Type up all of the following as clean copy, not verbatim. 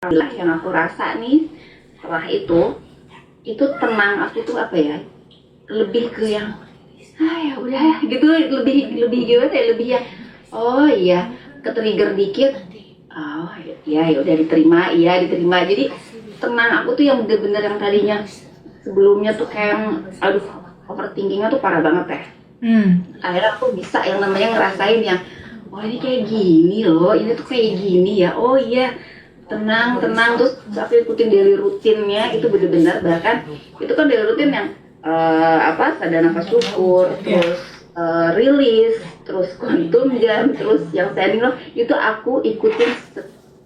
alhamdulillah yang aku rasa nih setelah itu tenang aku tuh apa ya, lebih ke yang ya udah ya gitu, lebih gimana ya, lebih ya oh iya, ke trigger dikit, oh ya udah diterima, jadi tenang. Aku tuh yang bener-bener yang tadinya sebelumnya tuh kayak aduh overthinkingnya tuh parah banget ya. Akhirnya aku bisa yang namanya ngerasain yang oh ini kayak gini loh, ini tuh kayak gini ya, oh iya tenang. Terus aku ikutin daily rutinnya itu bener-bener, bahkan itu kan daily rutin yang sadar nafas syukur, terus rilis, terus quantum jam, terus yang standing loh, itu aku ikutin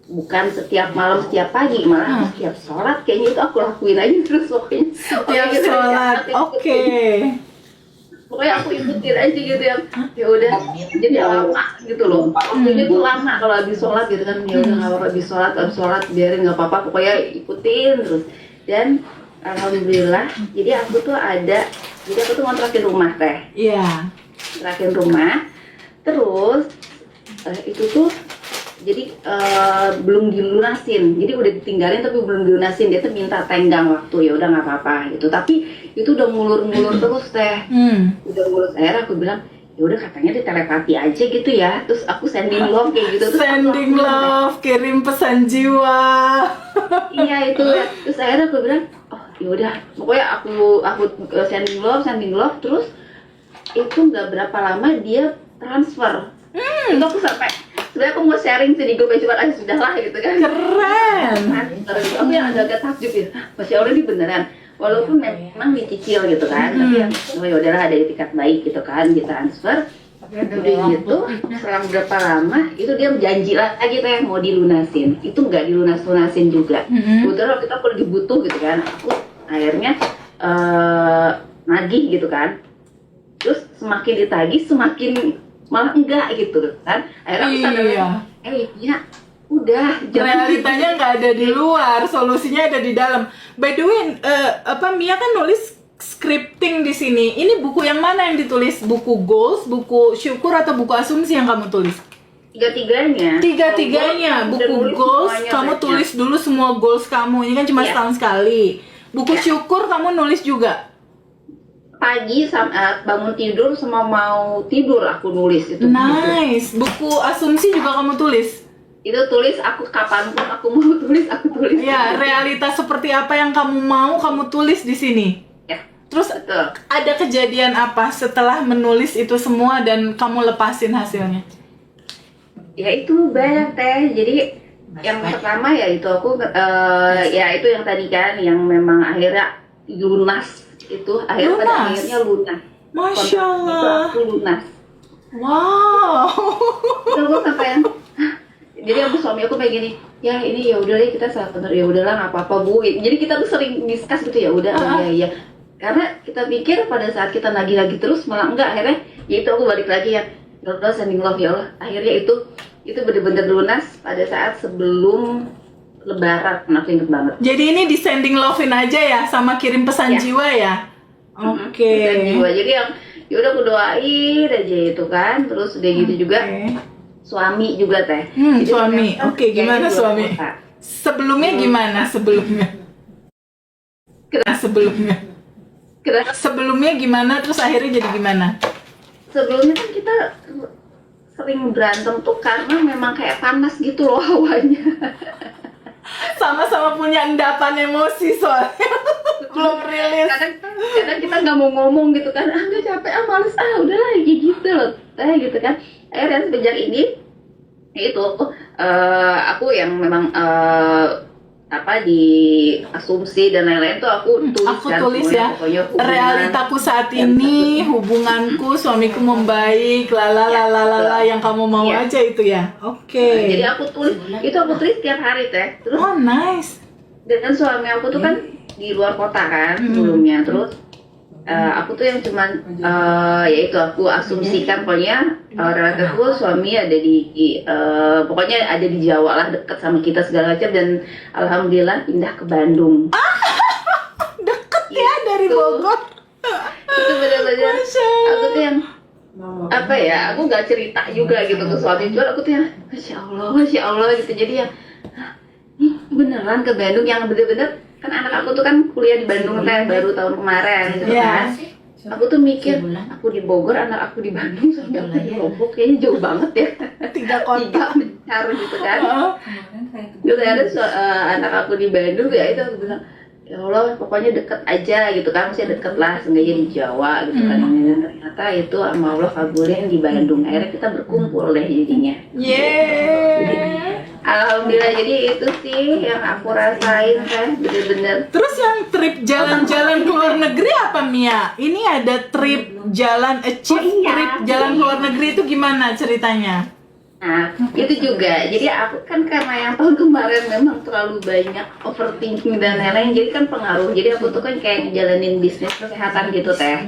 bukan setiap malam, setiap pagi, malah setiap sholat kayaknya itu aku lakuin aja terus pokoknya. Setiap sholat, oke. Pokoknya aku ikutin aja gitu yang ya udah jadi lama gitu loh. Waktunya tuh lama kalau habis sholat gitu kan, ya udah nggak apa-apa, habis sholat biarin nggak apa-apa, pokoknya ikutin terus. Dan alhamdulillah, jadi aku tuh ngontrakin rumah teh. Iya. Kontrakin rumah, terus itu tuh jadi belum dilunasin, jadi udah ditinggalin tapi belum dilunasin. Dia tuh minta tenggang waktu, ya udah nggak apa-apa gitu, tapi itu udah ngulur terus teh. Udah ngulur, akhirnya aku bilang ya udah katanya di telepati aja gitu ya, terus aku sending love kayak gitu, terus Sending love, kirim pesan jiwa. iya itu, terus akhirnya aku bilang oh ya udah pokoknya aku sending love, terus itu nggak berapa lama dia transfer. Itu aku sampai sebenarnya aku mau sharing sih di grup, cuma sudah lah gitu kan. Keren. Aku yang agak takjub ya, Masya Allah ini beneran. Walaupun memang dicicil gitu kan, tapi yang oh ya udahlah ada etikat baik gitu kan, kita transfer. Udah gitu, selang berapa lama itu dia janji lagi teh mau dilunasin. Itu nggak dilunasin juga. Kebetulan kita lagi butuh gitu kan. Aku akhirnya nagih gitu kan. Terus semakin ditagih semakin malah enggak gitu kan. Akhirnya aku sadar ya udah realitanya nggak ada di luar, solusinya ada di dalam. By the way, Mia kan nulis scripting di sini. Ini buku yang mana yang ditulis? Buku goals, buku syukur, atau buku asumsi yang kamu tulis? Tiga-tiganya. Buku goals kamu tulis dulu semua goals kamu. Ini kan cuma setahun sekali. Buku syukur kamu nulis juga? Pagi bangun tidur sama mau tidur aku nulis itu. Nice. Buku asumsi juga kamu tulis? Itu tulis aku kapanpun aku mau tulis, aku tulis. Ya, realitas seperti apa yang kamu mau kamu tulis di sini. Ya. Terus betul. Ada kejadian apa setelah menulis itu semua dan kamu lepasin hasilnya? Ya itu banyak teh. Jadi yang pertama ya itu aku ya itu yang tadi kan yang memang akhirnya lunas itu, akhirnya lunas. Masya Allah. Itu aku lunas. Wow. Itu aku sampai yang jadi aku suami aku kayak gini, ya ini ya udah deh kita salah bener, ya udahlah nggak apa-apa Bu. Jadi kita tuh sering discuss gitu, ya udah iya. Karena kita pikir pada saat kita nagih-nagih terus malah enggak, akhirnya ya itu aku balik lagi ya udah sending love ya Allah. Akhirnya itu bener-bener lunas pada saat sebelum Lebaran, aku inget banget. Jadi ini di sending love-in aja ya, sama kirim pesan jiwa ya? Oke. Pesan jiwa. Jadi yang ya udah aku doain aja itu kan, terus udah gitu juga. Suami juga teh. Suami. Oke, gimana suami? Sebelumnya gimana? Sebelumnya gimana, terus akhirnya jadi gimana? Sebelumnya kan kita sering berantem tuh karena memang kayak panas gitu loh hawanya. Sama-sama punya endapan emosi soalnya. Belum rilis. Kadang kita nggak mau ngomong gitu kan, nggak capek, males, udahlah kayak gitu loh teh gitu kan. Akhirnya sejak ini itu aku yang memang di asumsi dan lain-lain tuh aku tulis ya realitaku saat ini, hubunganku, suamiku membaik, lalala yang kamu mau aja itu ya. Oke. Jadi aku tulis tiap hari teh. Terus nice. Dan suami aku tuh kan di luar kota kan sebelumnya, terus aku tuh yang cuman yaitu aku asumsikan pokoknya relatifku suami ada di pokoknya ada di Jawa lah, dekat sama kita segala macam, dan alhamdulillah pindah ke Bandung. Deket ya dari Bogor. Itu benar-benar aku tuh yang apa ya, aku nggak cerita juga gitu ke suami, jual aku tuh yang Masya Allah gitu. Jadi ya beneran ke Bandung yang bener-bener kan anak aku tuh kan kuliah di Bandung teh baru tahun kemarin gitu Iya. kan. Aku tuh mikir, aku di Bogor, anak aku di Bandung, suami aku di Lombok, kayaknya jauh banget ya. 3 kota. Besar gitu kan. Heeh. Terus ada anak aku di Bandung ya itu aku bilang, ya Allah pokoknya deket aja gitu kan, masih deket lah, seenggaknya di Jawa gitu kan. Dan ternyata itu sama Allah kabulin di Bandung. Akhirnya kita berkumpul deh jadinya. Yeay. Alhamdulillah, jadi itu sih yang aku rasain teh, bener-bener. Terus yang trip jalan-jalan ke luar negeri apa Mia? Ini ada trip jalan achieve, Oh, iya. trip jalan ke luar negeri itu gimana ceritanya? Nah, itu juga. Jadi aku kan karena yang tahun kemarin memang terlalu banyak overthinking dan lain-lain, jadi kan pengaruh. Jadi aku tuh kan kayak ngejalanin bisnis kesehatan gitu teh.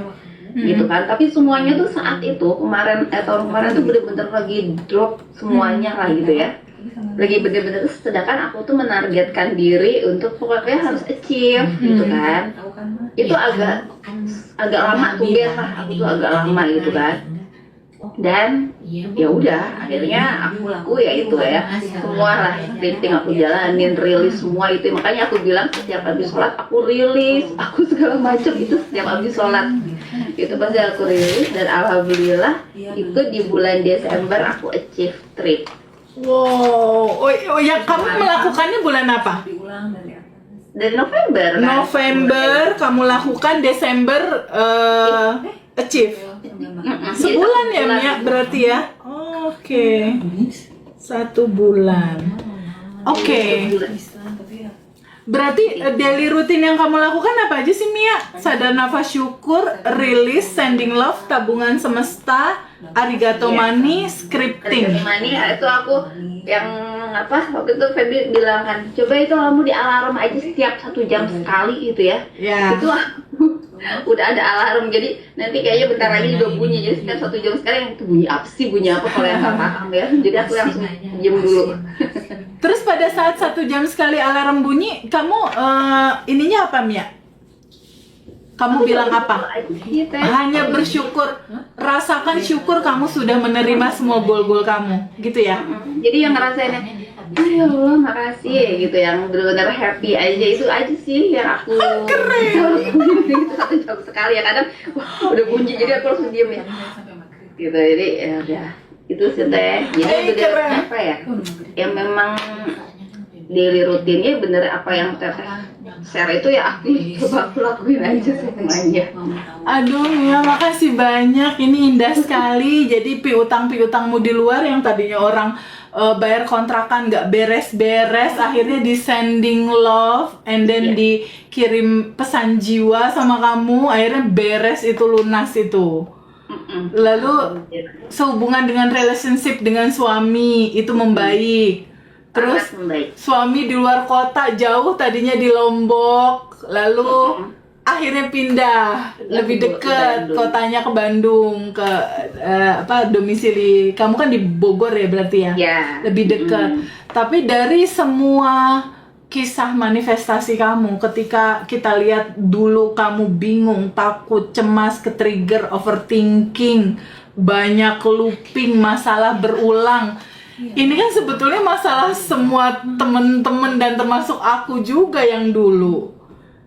Gitu kan. Tapi semuanya tuh saat itu tahun kemarin tuh bener-bener lagi drop semuanya lah gitu ya. Lagi bener-bener, sedangkan aku tuh menargetkan diri untuk pokoknya harus achieve gitu kan. Itu agak lama tuh lah, aku tuh agak lama gitu kan. Dan ya udah akhirnya aku ya itu ya semua lah scripting aku jalanin, rilis semua itu, makanya aku bilang setiap habis sholat aku rilis, aku segala macam itu setiap habis sholat itu pasti aku rilis. Dan alhamdulillah itu di bulan Desember aku achieve trip. Wow, oh yang kamu melakukannya bulan apa? Dan November kan? November kamu lakukan, Desember achieve. Sebulan ya Mia berarti ya? Oke. 1 bulan. Oke. Berarti daily routine yang kamu lakukan apa aja sih Mia? Sadar nafas syukur, rilis, sending love, tabungan semesta, arigato money, scripting. Mani itu aku yang apa waktu itu Feby bilang kan, coba itu kamu di alarm aja setiap 1 jam sekali gitu ya. Ya. Itu aku udah ada alarm, jadi nanti kayaknya bentar lagi juga bunyi, jadi setiap 1 jam sekali yang itu bunyi apa sih, bunyi apa kalau yang nggak paham ya, jadi aku langsung diam dulu. Terus pada saat 1 jam sekali alarm bunyi, kamu ininya apa Mia? Kamu bilang apa? Gitu ya. Hanya bersyukur, rasakan syukur kamu sudah menerima semua goal-goal kamu, gitu ya? Jadi yang ngerasainnya, ya Allah makasih ya gitu, yang benar-benar happy aja, itu aja sih yang aku lakuin gitu 1 jam sekali ya. Kadang wah, udah bunyi jadi aku langsung diem ya gitu, jadi ya udah itu sih teh. Jadi bener apa ya, yang memang daily rutinnya bener apa yang teteh share itu ya aku coba aku lakuin aja semuanya. Aduh Mia, makasih banyak, ini indah sekali. Jadi piutang-piutangmu di luar yang tadinya orang bayar kontrakan nggak beres-beres, akhirnya di sending love and then dikirim pesan jiwa sama kamu, akhirnya beres itu, lunas itu. Lalu sehubungan dengan relationship dengan suami itu membaik. Terus Sangat membaik. suami di luar kota jauh, tadinya di Lombok, lalu akhirnya pindah lebih dekat kotanya ke Bandung, ke domisili kamu kan di Bogor ya berarti ya? Ya. Lebih dekat. Tapi dari semua kisah manifestasi kamu, ketika kita lihat dulu kamu bingung, takut, cemas, ke-trigger, overthinking, banyak looping, masalah berulang. Ini kan sebetulnya masalah semua temen-temen dan termasuk aku juga yang dulu.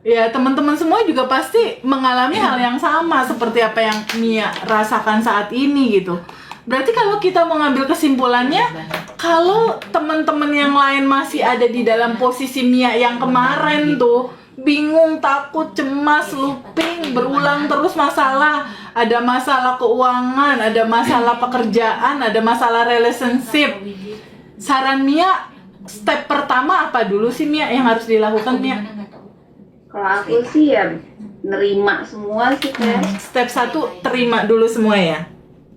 Ya, teman-teman semua juga pasti mengalami hal yang sama seperti apa yang Mia rasakan saat ini gitu. Berarti kalau kita mau ngambil kesimpulannya, kalau teman-teman yang lain masih ada di dalam posisi Mia yang kemarin tuh, bingung, takut, cemas, looping, berulang terus masalah, ada masalah keuangan, ada masalah pekerjaan, ada masalah relationship. Saran Mia, step pertama apa dulu sih Mia yang harus dilakukan Mia? Kalau aku sih ya nerima semua sih kan. Step 1, terima dulu semua ya?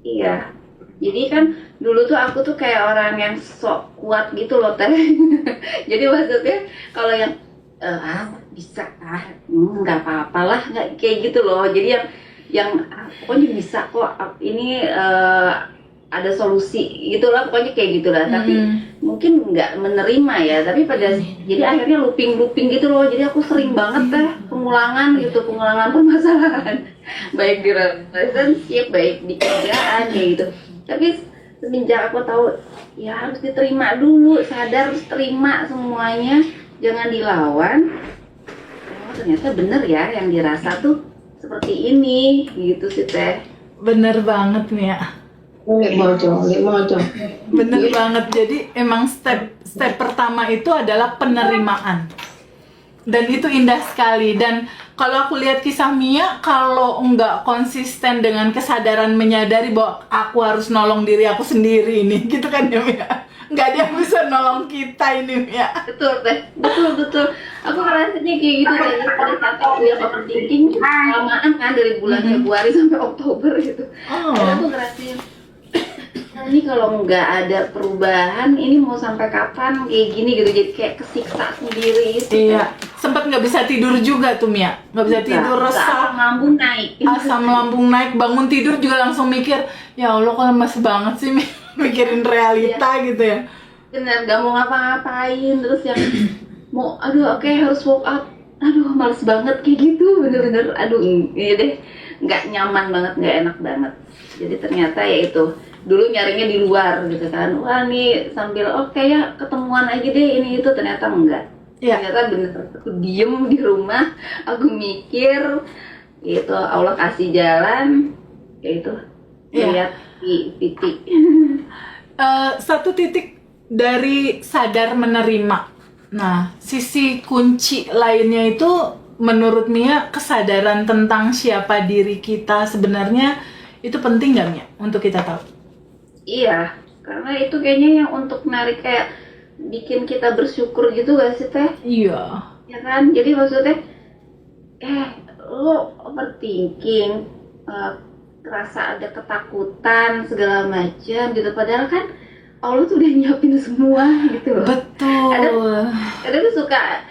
Iya. Jadi kan dulu tuh aku tuh kayak orang yang sok kuat gitu loh teh. Jadi maksudnya kalau yang bisa nggak apa-apa lah, nggak kayak gitu loh. Jadi yang pokoknya bisa kok, ini ada solusi gitulah, pokoknya kayak gitulah. Tapi mungkin nggak menerima ya. Tapi jadi akhirnya looping gitu loh. Jadi aku sering banget pengulangan permasalahan, baik di relationship, baik di kerjaan kayak gitu. Tapi semenjak aku tahu ya harus diterima dulu, sadar harus terima semuanya. jangan dilawan. Oh, ternyata bener ya yang dirasa tuh seperti ini gitu sih Teh. Bener banget Mia. Bener banget. Jadi emang step pertama itu adalah penerimaan. Dan itu indah sekali. Dan kalau aku lihat kisah Mia, kalau nggak konsisten dengan kesadaran menyadari bahwa aku harus nolong diri aku sendiri ini, gitu kan ya Mia? Nggak ada yang bisa nolong kita ini Mia. Betul Teh, betul. Aku ngerasanya kayak gitu Teh. Pada saat aku yang overthinking kelamaan kan dari bulan Februari sampai Oktober gitu. Aku ngerasanya ini kalau nggak ada perubahan ini mau sampai kapan kayak gini gitu, jadi kayak kesiksa sendiri gitu. Iya, sempat nggak bisa tidur juga tuh Mia, nggak bisa tidur, resah, asam lambung naik, bangun tidur juga langsung mikir, ya Allah kok lemes banget sih Mia, mikirin realita gitu ya. Bener, nggak mau ngapa-ngapain, terus yang mau harus walk out, males banget kayak gitu, bener-bener iya deh, nggak nyaman banget, nggak enak banget. Jadi ternyata ya itu dulu nyarinya di luar gitu kan, wah nih sambil ya ketemuan aja deh ini itu, ternyata enggak. Ternyata bener aku diem di rumah, aku mikir itu Allah kasih jalan kayak itu, lihat di titik. Satu titik dari sadar menerima. Nah, sisi kunci lainnya itu menurut Mia kesadaran tentang siapa diri kita sebenarnya itu penting nggak Mia untuk kita tahu? Iya, karena itu kayaknya yang untuk narik kayak bikin kita bersyukur gitu gak sih Teh? Iya. Ya kan, jadi maksudnya lo overthinking, terasa ada ketakutan segala macam gitu, padahal kan Allah tuh udah nyiapin semua gitu loh. Betul. Ada tuh suka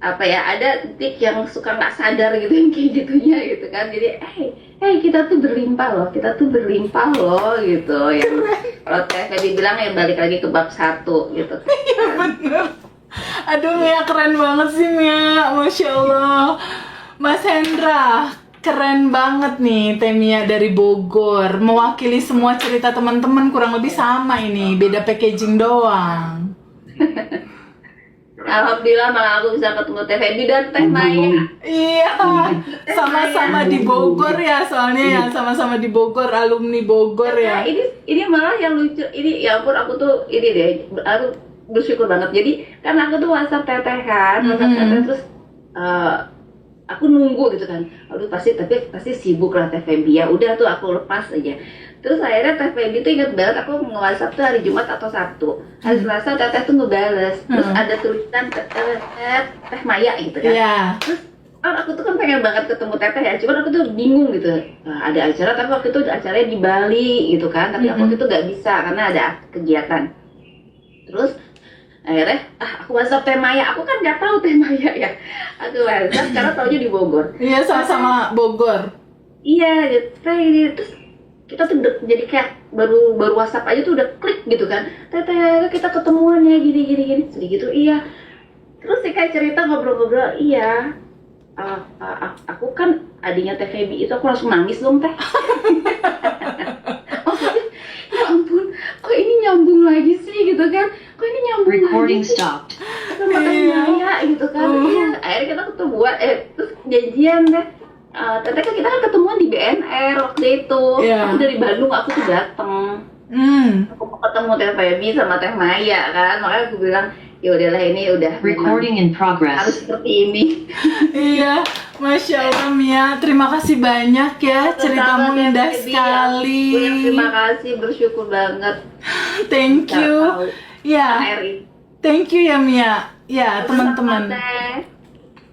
ada titik yang suka nggak sadar gitu yang kayak gitunya gitu kan, jadi kita tuh berlimpah loh gitu ya. Kalau tadi bilang ya balik lagi ke bab 1 gitu. Iya bener. Aduh Mia keren banget sih Mia, Masya Allah. Mas Hendra, keren banget nih Teh Mia dari Bogor, mewakili semua cerita teman-teman kurang lebih sama ini, beda packaging doang. Alhamdulillah malah aku bisa ketemu Teh Febi dan Teh Maya. Iya, sama-sama di Bogor ya, soalnya ya sama-sama di Bogor, alumni Bogor ya. Ini malah yang lucu, ini ya ampun aku tuh ini deh, aku bersyukur banget. Jadi kan aku tuh WhatsApp Teteh kan, terus aku nunggu gitu kan. Aduh pasti sibuk lah Teh Febi ya. Udah tuh aku lepas aja. Terus akhirnya Teh Febi tuh inget banget aku nge-WhatsApp tuh hari Jumat atau Sabtu. Hari Selasa Teteh tuh ngebales. Terus ada tulisan Teh Maya gitu kan. Yeah. Terus aku tuh kan pengen banget ketemu Teteh ya. Cuman aku tuh bingung gitu. Ada acara tapi waktu itu acaranya di Bali gitu kan. Tapi aku waktu itu gak bisa karena ada kegiatan. Terus akhirnya aku WhatsApp Teh Maya. Aku kan gak tahu Teh Maya ya. Aku WhatsApp karena taunya di Bogor. Iya sama-sama Bogor. Iya gitu. Terus kita tuh jadi kayak baru WhatsApp aja tuh udah klik gitu kan, Teteh kita ketemuan ya gini sedih gitu. Iya, terus sih kayak cerita ngobrol-ngobrol. Iya, aku kan adiknya Teh Febi itu, aku langsung nangis dong Teh. Maksudnya ya ampun, kok ini nyambung lagi sih gitu kan, kok ini nyambung Recording lagi sih stopped. sama Teh Maya gitu kan. Iya, akhirnya kita ketemuan, terus janjian deh. Teteh kan kita kan ketemuan di BNR waktu itu. Aku dari Bandung, aku tuh dateng. Aku mau ketemu Teh Febi sama Teh Maya kan, makanya aku bilang ya udahlah ini udah Recording in progress. harus seperti ini. Iya, Masya Allah Mia, terima kasih banyak ya, ceritamu Sama-sama, indah Teh Febi, sekali. aku yang terima kasih, bersyukur banget. Thank Nggak you. tahu Ya, RI. thank you ya Mia. Ya teman-teman. Sama-sama, Teh.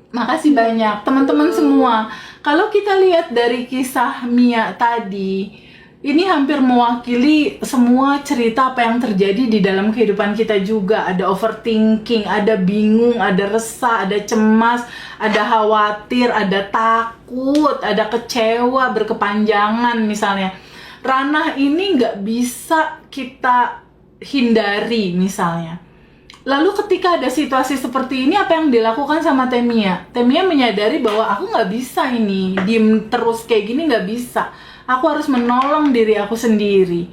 Makasih banyak teman-teman semua. Kalau kita lihat dari kisah Mia tadi, ini hampir mewakili semua cerita apa yang terjadi di dalam kehidupan kita juga. Ada overthinking, ada bingung, ada resah, ada cemas, ada khawatir, ada takut, ada kecewa berkepanjangan misalnya. Ranah ini nggak bisa kita hindari misalnya. Lalu ketika ada situasi seperti ini, apa yang dilakukan sama Teh Mia? Teh Mia menyadari bahwa aku nggak bisa ini, diem terus kayak gini nggak bisa. Aku harus menolong diri aku sendiri.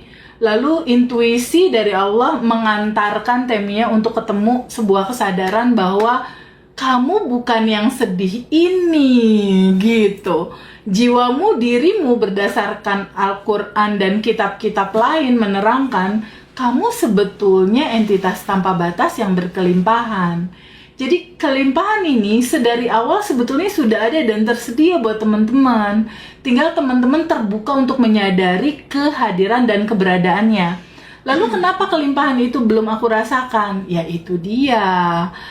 Lalu intuisi dari Allah mengantarkan Temia untuk ketemu sebuah kesadaran bahwa kamu bukan yang sedih ini, gitu. Jiwamu, dirimu berdasarkan Al-Quran dan kitab-kitab lain menerangkan kamu sebetulnya entitas tanpa batas yang berkelimpahan. Jadi kelimpahan ini sedari awal sebetulnya sudah ada dan tersedia buat teman-teman. Tinggal teman-teman terbuka untuk menyadari kehadiran dan keberadaannya. Lalu kenapa kelimpahan itu belum aku rasakan? Ya itu dia.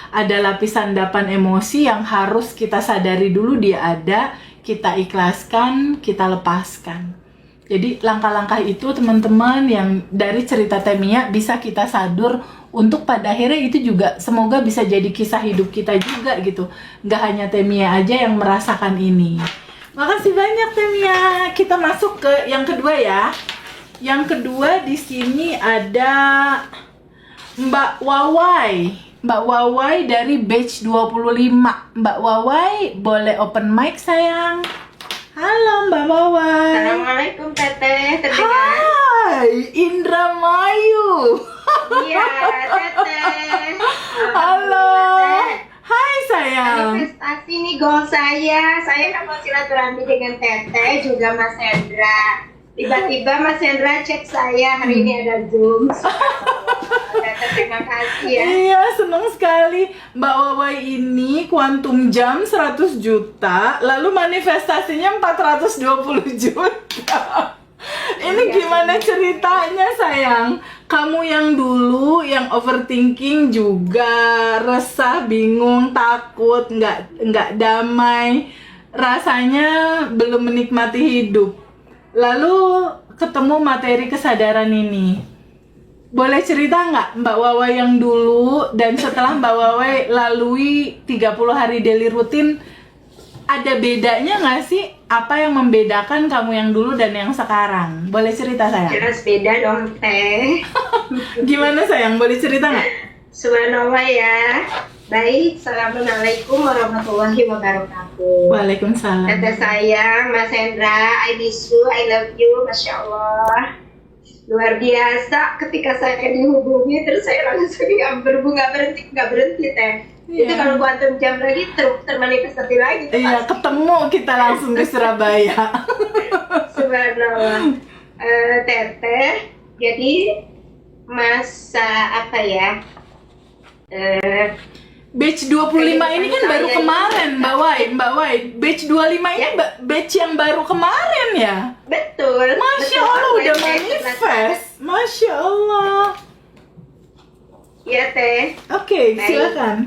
Ada lapisan endapan emosi yang harus kita sadari dulu dia ada, kita ikhlaskan, kita lepaskan. Jadi langkah-langkah itu teman-teman yang dari cerita Temia bisa kita sadur untuk pada akhirnya itu juga semoga bisa jadi kisah hidup kita juga gitu. Nggak hanya Temia aja yang merasakan ini. Makasih banyak Temia. Kita masuk ke yang kedua ya. Yang kedua di sini ada Mbak Wawai. Mbak Wawai dari batch 25. Mbak Wawai, boleh open mic sayang? Halo Mbak Wawai. Assalamualaikum Teteh, terdengar? Hai, Indramayu. Iya, Teteh. Halo. Teteh. Hai sayang. Manifestasi nih goal saya. Saya kan mau silaturahmi dengan Teteh juga Mas Hendra. Tiba-tiba Mas Hendra chat saya hari ini ada Zoom. Teteh, terima kasih ya. Iya, senang sekali. Mbak Wawai ini kuantum jam 100 juta, lalu manifestasinya 420 juta. Ini gimana ceritanya sayang? Kamu yang dulu yang overthinking juga, resah, bingung, takut, nggak damai, rasanya belum menikmati hidup. Lalu ketemu materi kesadaran ini. Boleh cerita nggak Mbak Wawai yang dulu dan setelah Mbak Wawai lalui 30 hari daily rutin, ada bedanya nggak sih? Apa yang membedakan kamu yang dulu dan yang sekarang? Boleh cerita sayang? Jelas beda dong Teh. Gimana sayang? Boleh cerita nggak? Subhanallah ya. Baik, Assalamualaikum warahmatullahi wabarakatuh. Waalaikumsalam. Teteh sayang, Mas Hendra, I miss you, I love you, Masya Allah. Luar biasa ketika saya dihubungi, terus saya langsung nggak berhenti Teh. Itu Iya. kalau kuantum jam lagi termanifestasi lagi. Iya, ketemu kita langsung di Surabaya. Subhanallah. Teteh, jadi masa apa ya? Batch 25 ini kan baru kemarin, Mbak Wai. Batch 25 ini batch yang baru kemarin ya? Betul. Masya betul, Allah, udah Teh. manifest. Masya Allah. Iya Teh. Oke, Baik. silakan.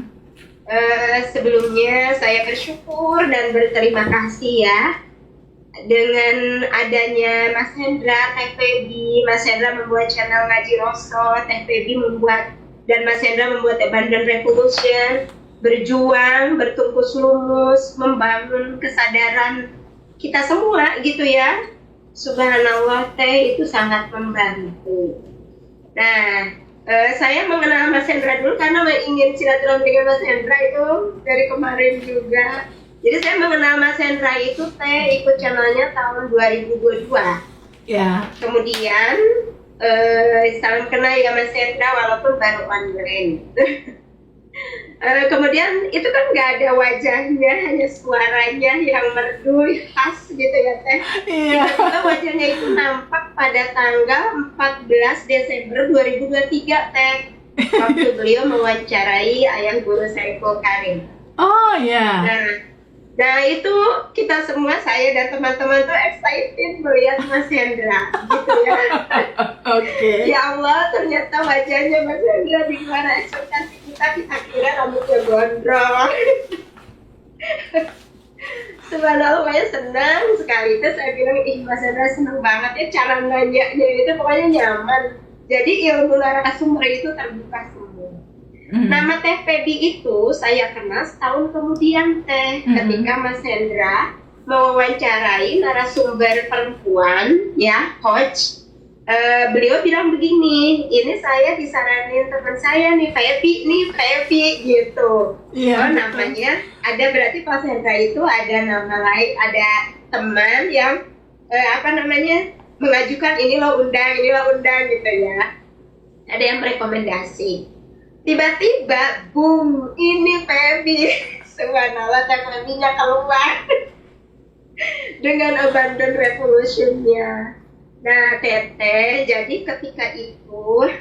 Sebelumnya saya bersyukur dan berterima kasih ya dengan adanya Mas Hendra, Teh Febi. Mas Hendra membuat channel Ngaji Rosso, Teh Febi membuat dan Mas Hendra membuat Abundant Revolution, berjuang, bertungkus lumus, membangun kesadaran kita semua gitu ya. Subhanallah Teh, itu sangat membantu. Nah, saya mengenal Mas Hendra dulu karena ingin silaturahmi dengan Mas Hendra itu dari kemarin juga. Jadi saya mengenal Mas Hendra itu Teh ikut channelnya tahun 2022. Ya. Kemudian salam kenal ya Mas Hendra walaupun baru online. Kemudian itu kan nggak ada wajahnya, hanya suaranya yang merdu khas gitu ya Teh. Iya. Tiba-tiba wajahnya itu nampak pada tanggal 14 Desember 2023 Teh. Waktu beliau mewawancarai ayah guru Saiful Karim. Oh ya. Nah itu kita semua, saya dan teman-teman tuh excited melihat Mas Hendra gitu ya. Oke. Ya Allah, ternyata wajahnya Mas Hendra di luar ekspektasi kita kira rambutnya gondrong. Subhanallah, saya senang sekali. Terus saya bilang, ih Mas Hendra senang banget ya cara nanyanya itu pokoknya nyaman. Jadi ilmu narasumber itu terbuka semua. Nama Teh Febi itu saya kenal setahun kemudian Teh, ketika Mas Hendra mewawancarai narasumber perempuan ya, coach. Beliau bilang begini, ini saya disaranin teman saya nih Febi gitu. Iya. Oh namanya ada, berarti Mas Hendra itu ada nama lain, ada teman yang mengajukan ini lo undang gitu ya. Ada yang merekomendasi. Tiba-tiba, boom, ini Feby. Subhanallah, Feby-nya keluar dengan Abandon Revolution-nya. Nah, Teteh, jadi ketika itu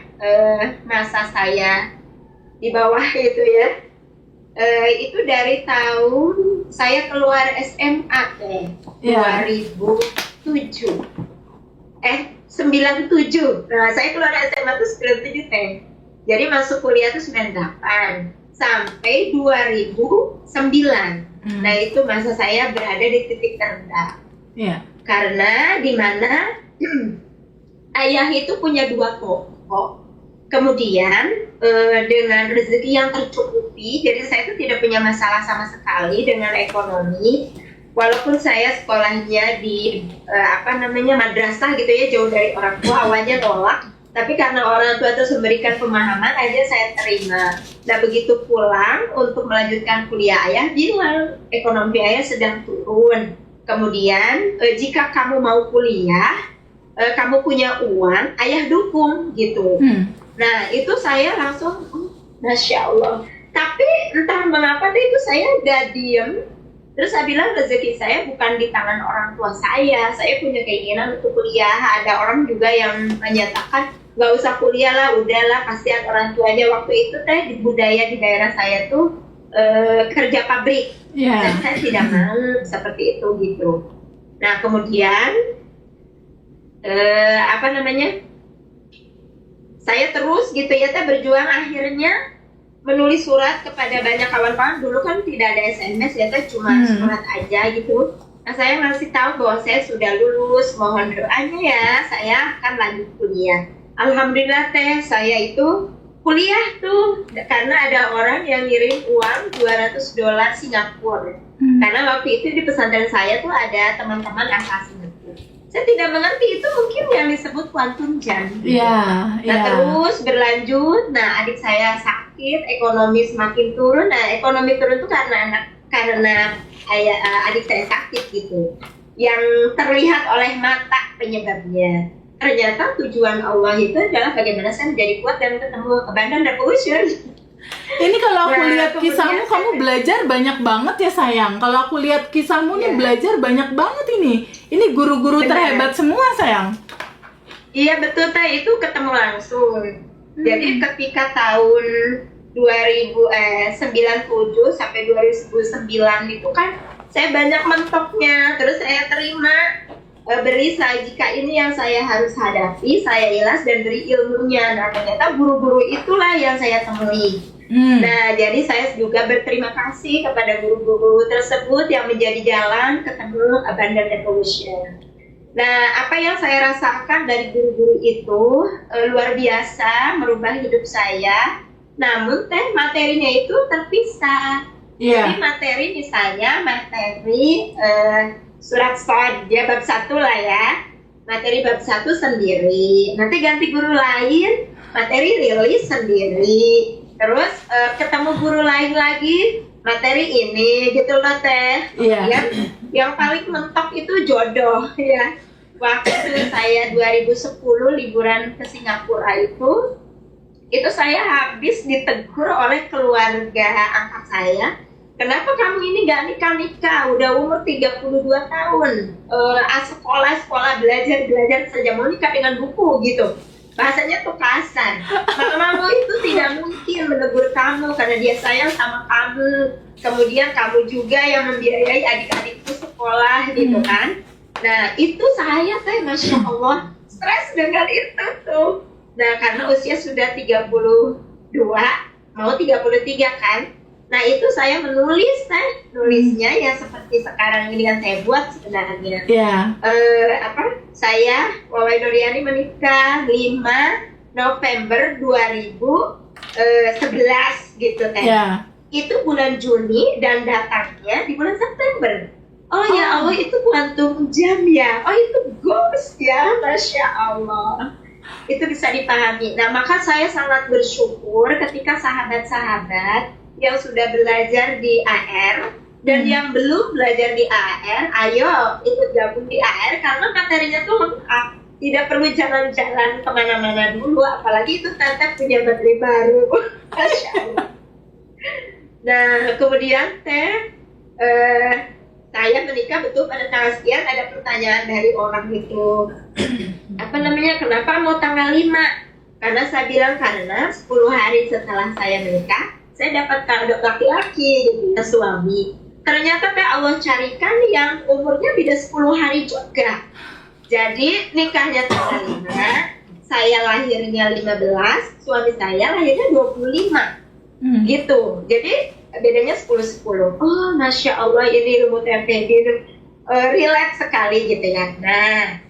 masa saya di bawah itu ya, itu dari tahun saya keluar SMA Teh, 2007. 97. Nah, saya keluar SMA itu 97 Teh. Jadi masuk kuliah itu 98 sampai 2009. Nah, itu masa saya berada di titik terendah. Karena di mana ayah itu punya 2 toko. Kemudian dengan rezeki yang tercukupi, jadi saya itu tidak punya masalah sama sekali dengan ekonomi. Walaupun saya sekolahnya di madrasah gitu ya, jauh dari orang tua, awalnya nolak, tapi karena orang tua terus memberikan pemahaman aja saya terima. Nah, begitu pulang untuk melanjutkan kuliah, ayah bilang ekonomi ayah sedang turun. Kemudian jika kamu mau kuliah, kamu punya uang, ayah dukung gitu. Nah, itu saya langsung Masya Allah. Tapi entah mengapa itu saya udah diem. Terus saya bilang rezeki saya bukan di tangan orang tua saya. Saya punya keinginan untuk kuliah. Ada orang juga yang menyatakan nggak usah kuliah lah, udahlah, kasihan orang tuanya. Waktu itu Teh, di budaya di daerah saya tuh kerja pabrik. Dan saya tidak mau seperti itu gitu. Nah, kemudian saya terus gitu ya Teh berjuang, akhirnya menulis surat kepada banyak kawan-kawan. Dulu kan tidak ada SMS ya Teh, cuma surat aja gitu. Nah, saya ngasih tahu bahwa saya sudah lulus, mohon doanya ya, saya akan lanjut kuliah. Alhamdulillah Teh, saya itu kuliah tuh karena ada orang yang ngirim uang $200 Singapura. Karena waktu itu di pesantren saya tuh ada teman-teman asal Singapura. Saya tidak mengerti itu mungkin yang disebut quantum jam. Nah, terus berlanjut. Nah, adik saya sakit, ekonomi semakin turun. Nah, ekonomi turun itu karena adik saya sakit gitu. Yang terlihat oleh mata penyebabnya. Ternyata tujuan Allah itu adalah bagaimana saya menjadi kuat dan ketemu Abandon Revolution. Ini kalau aku lihat kisahmu, kamu belajar banyak banget ya sayang. Kalau aku lihat kisahmu nih belajar banyak banget ini. Ini guru-guru terhebat semua sayang. Iya betul Teh, itu ketemu langsung. Jadi ketika tahun 97 sampai 2009 itu kan saya banyak mentoknya. Terus saya terima berisa jika ini yang saya harus hadapi, saya ilas dan beri ilmunya. Nah, ternyata guru-guru itulah yang saya temui. Nah, jadi saya juga berterima kasih kepada guru-guru tersebut yang menjadi jalan ketemu Abandon Revolution. Nah, apa yang saya rasakan dari guru-guru itu luar biasa, merubah hidup saya. Namun Teh, materinya itu terpisah. Jadi materi misalnya materi surat Shad, dia bab 1 lah ya. Materi bab 1 sendiri. Nanti ganti guru lain, materi rilis sendiri. Terus ketemu guru lain lagi, materi ini gitu loh Teh. Yang paling mentok itu jodoh ya. Waktu saya 2010 liburan ke Singapura itu saya habis ditegur oleh keluarga angkat saya. Kenapa kamu ini gak nikah-nikah? Udah umur 32 tahun. Sekolah belajar saja, mau nikah dengan buku gitu. Bahasanya tuh kasar. Mamamu itu tidak mungkin menegur kamu karena dia sayang sama kamu. Kemudian kamu juga yang membiayai adik-adikku sekolah gitu kan. Nah, itu saya Teh, Masya Allah, stres dengan itu tuh. Nah, karena usia sudah 32, mau 33 kan. Nah, itu saya menulis Teh, nulisnya ya seperti sekarang ini yang saya buat sebenarnya. Saya Wawai Nuriani menikah 5 November 2011 gitu Teh. Itu bulan Juni dan datangnya di bulan September. Oh ya Allah, itu quantum jam ya. Oh, itu ghost ya, Masya Allah. Itu bisa dipahami. Nah, maka saya sangat bersyukur ketika sahabat-sahabat yang sudah belajar di AR dan yang belum belajar di AR, ayo ikut gabung di AR karena materinya tuh lengkap. tidak perlu jalan-jalan kemana-mana dulu, apalagi itu Tete punya baterai baru. Masya Allah. Nah, kemudian Teh, saya menikah betul pada tanggal sekian. Ada pertanyaan dari orang itu, apa namanya, kenapa mau tanggal 5? Karena saya bilang karena 10 hari setelah saya menikah, saya dapat kado laki-laki, jadi suami. Ternyata Teh Allah carikan yang umurnya beda 10 hari juga. Jadi nikahnya tanggal 5, saya lahirnya 15, suami saya lahirnya 25. Gitu. Jadi bedanya 10-10. Oh, Masya Allah, ini ilmu TPD relax sekali gitu ya. Nah,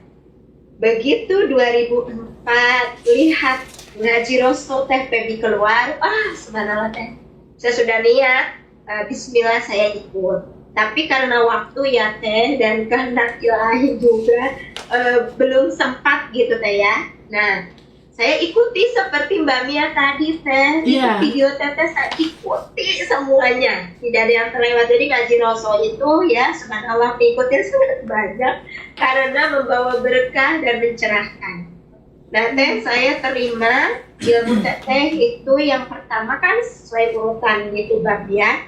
begitu 2004 lihat ngaji Rasul Teh Febi keluar, subhanallah Teh, saya sudah niat, Bismillah saya ikut. Tapi karena waktu ya Teh dan kehendak ilahi juga belum sempat gitu Teh ya. Nah, saya ikuti seperti Mbak Mia tadi Teh, itu video Teteh saya ikuti semuanya, tidak ada yang terlewat. Jadi ngaji Rasul itu ya subhanallah diikuti sangat banyak karena membawa berkah dan mencerahkan. Nah Teh, saya terima ilmu Teteh itu yang pertama kan sesuai urutan gitu Bab ya.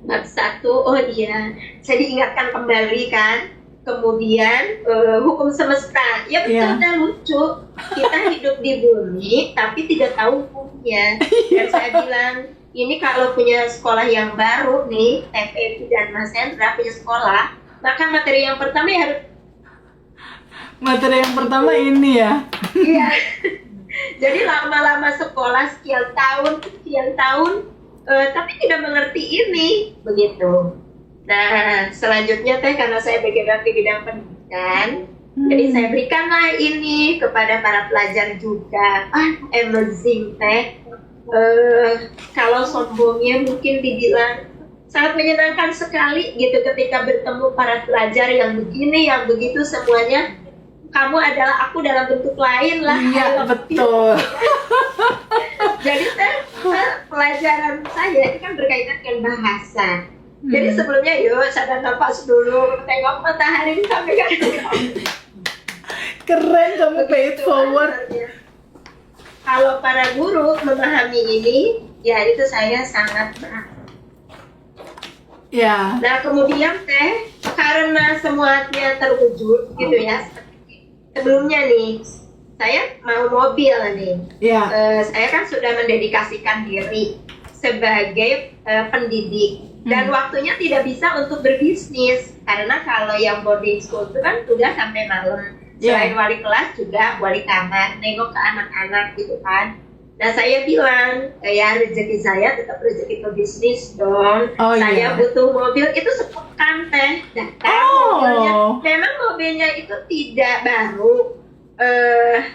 Bab 1, oh iya, saya diingatkan kembali kan. Kemudian hukum semesta, ya betul dan lucu. Kita hidup di bumi tapi tidak tahu hukumnya. Dan saya bilang, ini kalau punya sekolah yang baru nih, TPP dan Mas Hendra punya sekolah, maka materi yang pertama ya harus. Materi yang pertama ini ya. Iya. Jadi lama-lama sekolah sekian tahun, tapi tidak mengerti ini, begitu. Nah, selanjutnya Teh, karena saya bergerak di bidang pendidikan, jadi saya berikanlah ini kepada para pelajar juga. Amazing Teh. Kalau sombongnya mungkin dibilang sangat menyenangkan sekali gitu ketika bertemu para pelajar yang begini, yang begitu semuanya. Kamu adalah aku dalam bentuk lain lah. Iya, betul. Jadi Teh, pelajaran saya ini kan berkaitan dengan bahasa. Jadi sebelumnya yuk sadar nafas dulu, tengok matahari sampai kan. Keren kamu pay it forward. Kalau para guru memahami ini, ya itu saya sangat berat. Ya. Nah kemudian Teh, karena semuanya terwujud gitu ya. Sebelumnya nih, saya mau mobil nih. Ya. Saya kan sudah mendedikasikan diri sebagai pendidik. Dan waktunya tidak bisa untuk berbisnis. Karena kalau yang boarding school itu kan tugas sampai malam. Selain wali kelas juga wali kamar, nengok ke anak-anak gitu kan. Nah saya bilang, ya rezeki saya tetap rezeki pebisnis dong. Saya butuh mobil, itu sepekan Teh. Datang mobilnya. Memang mobilnya itu tidak baru,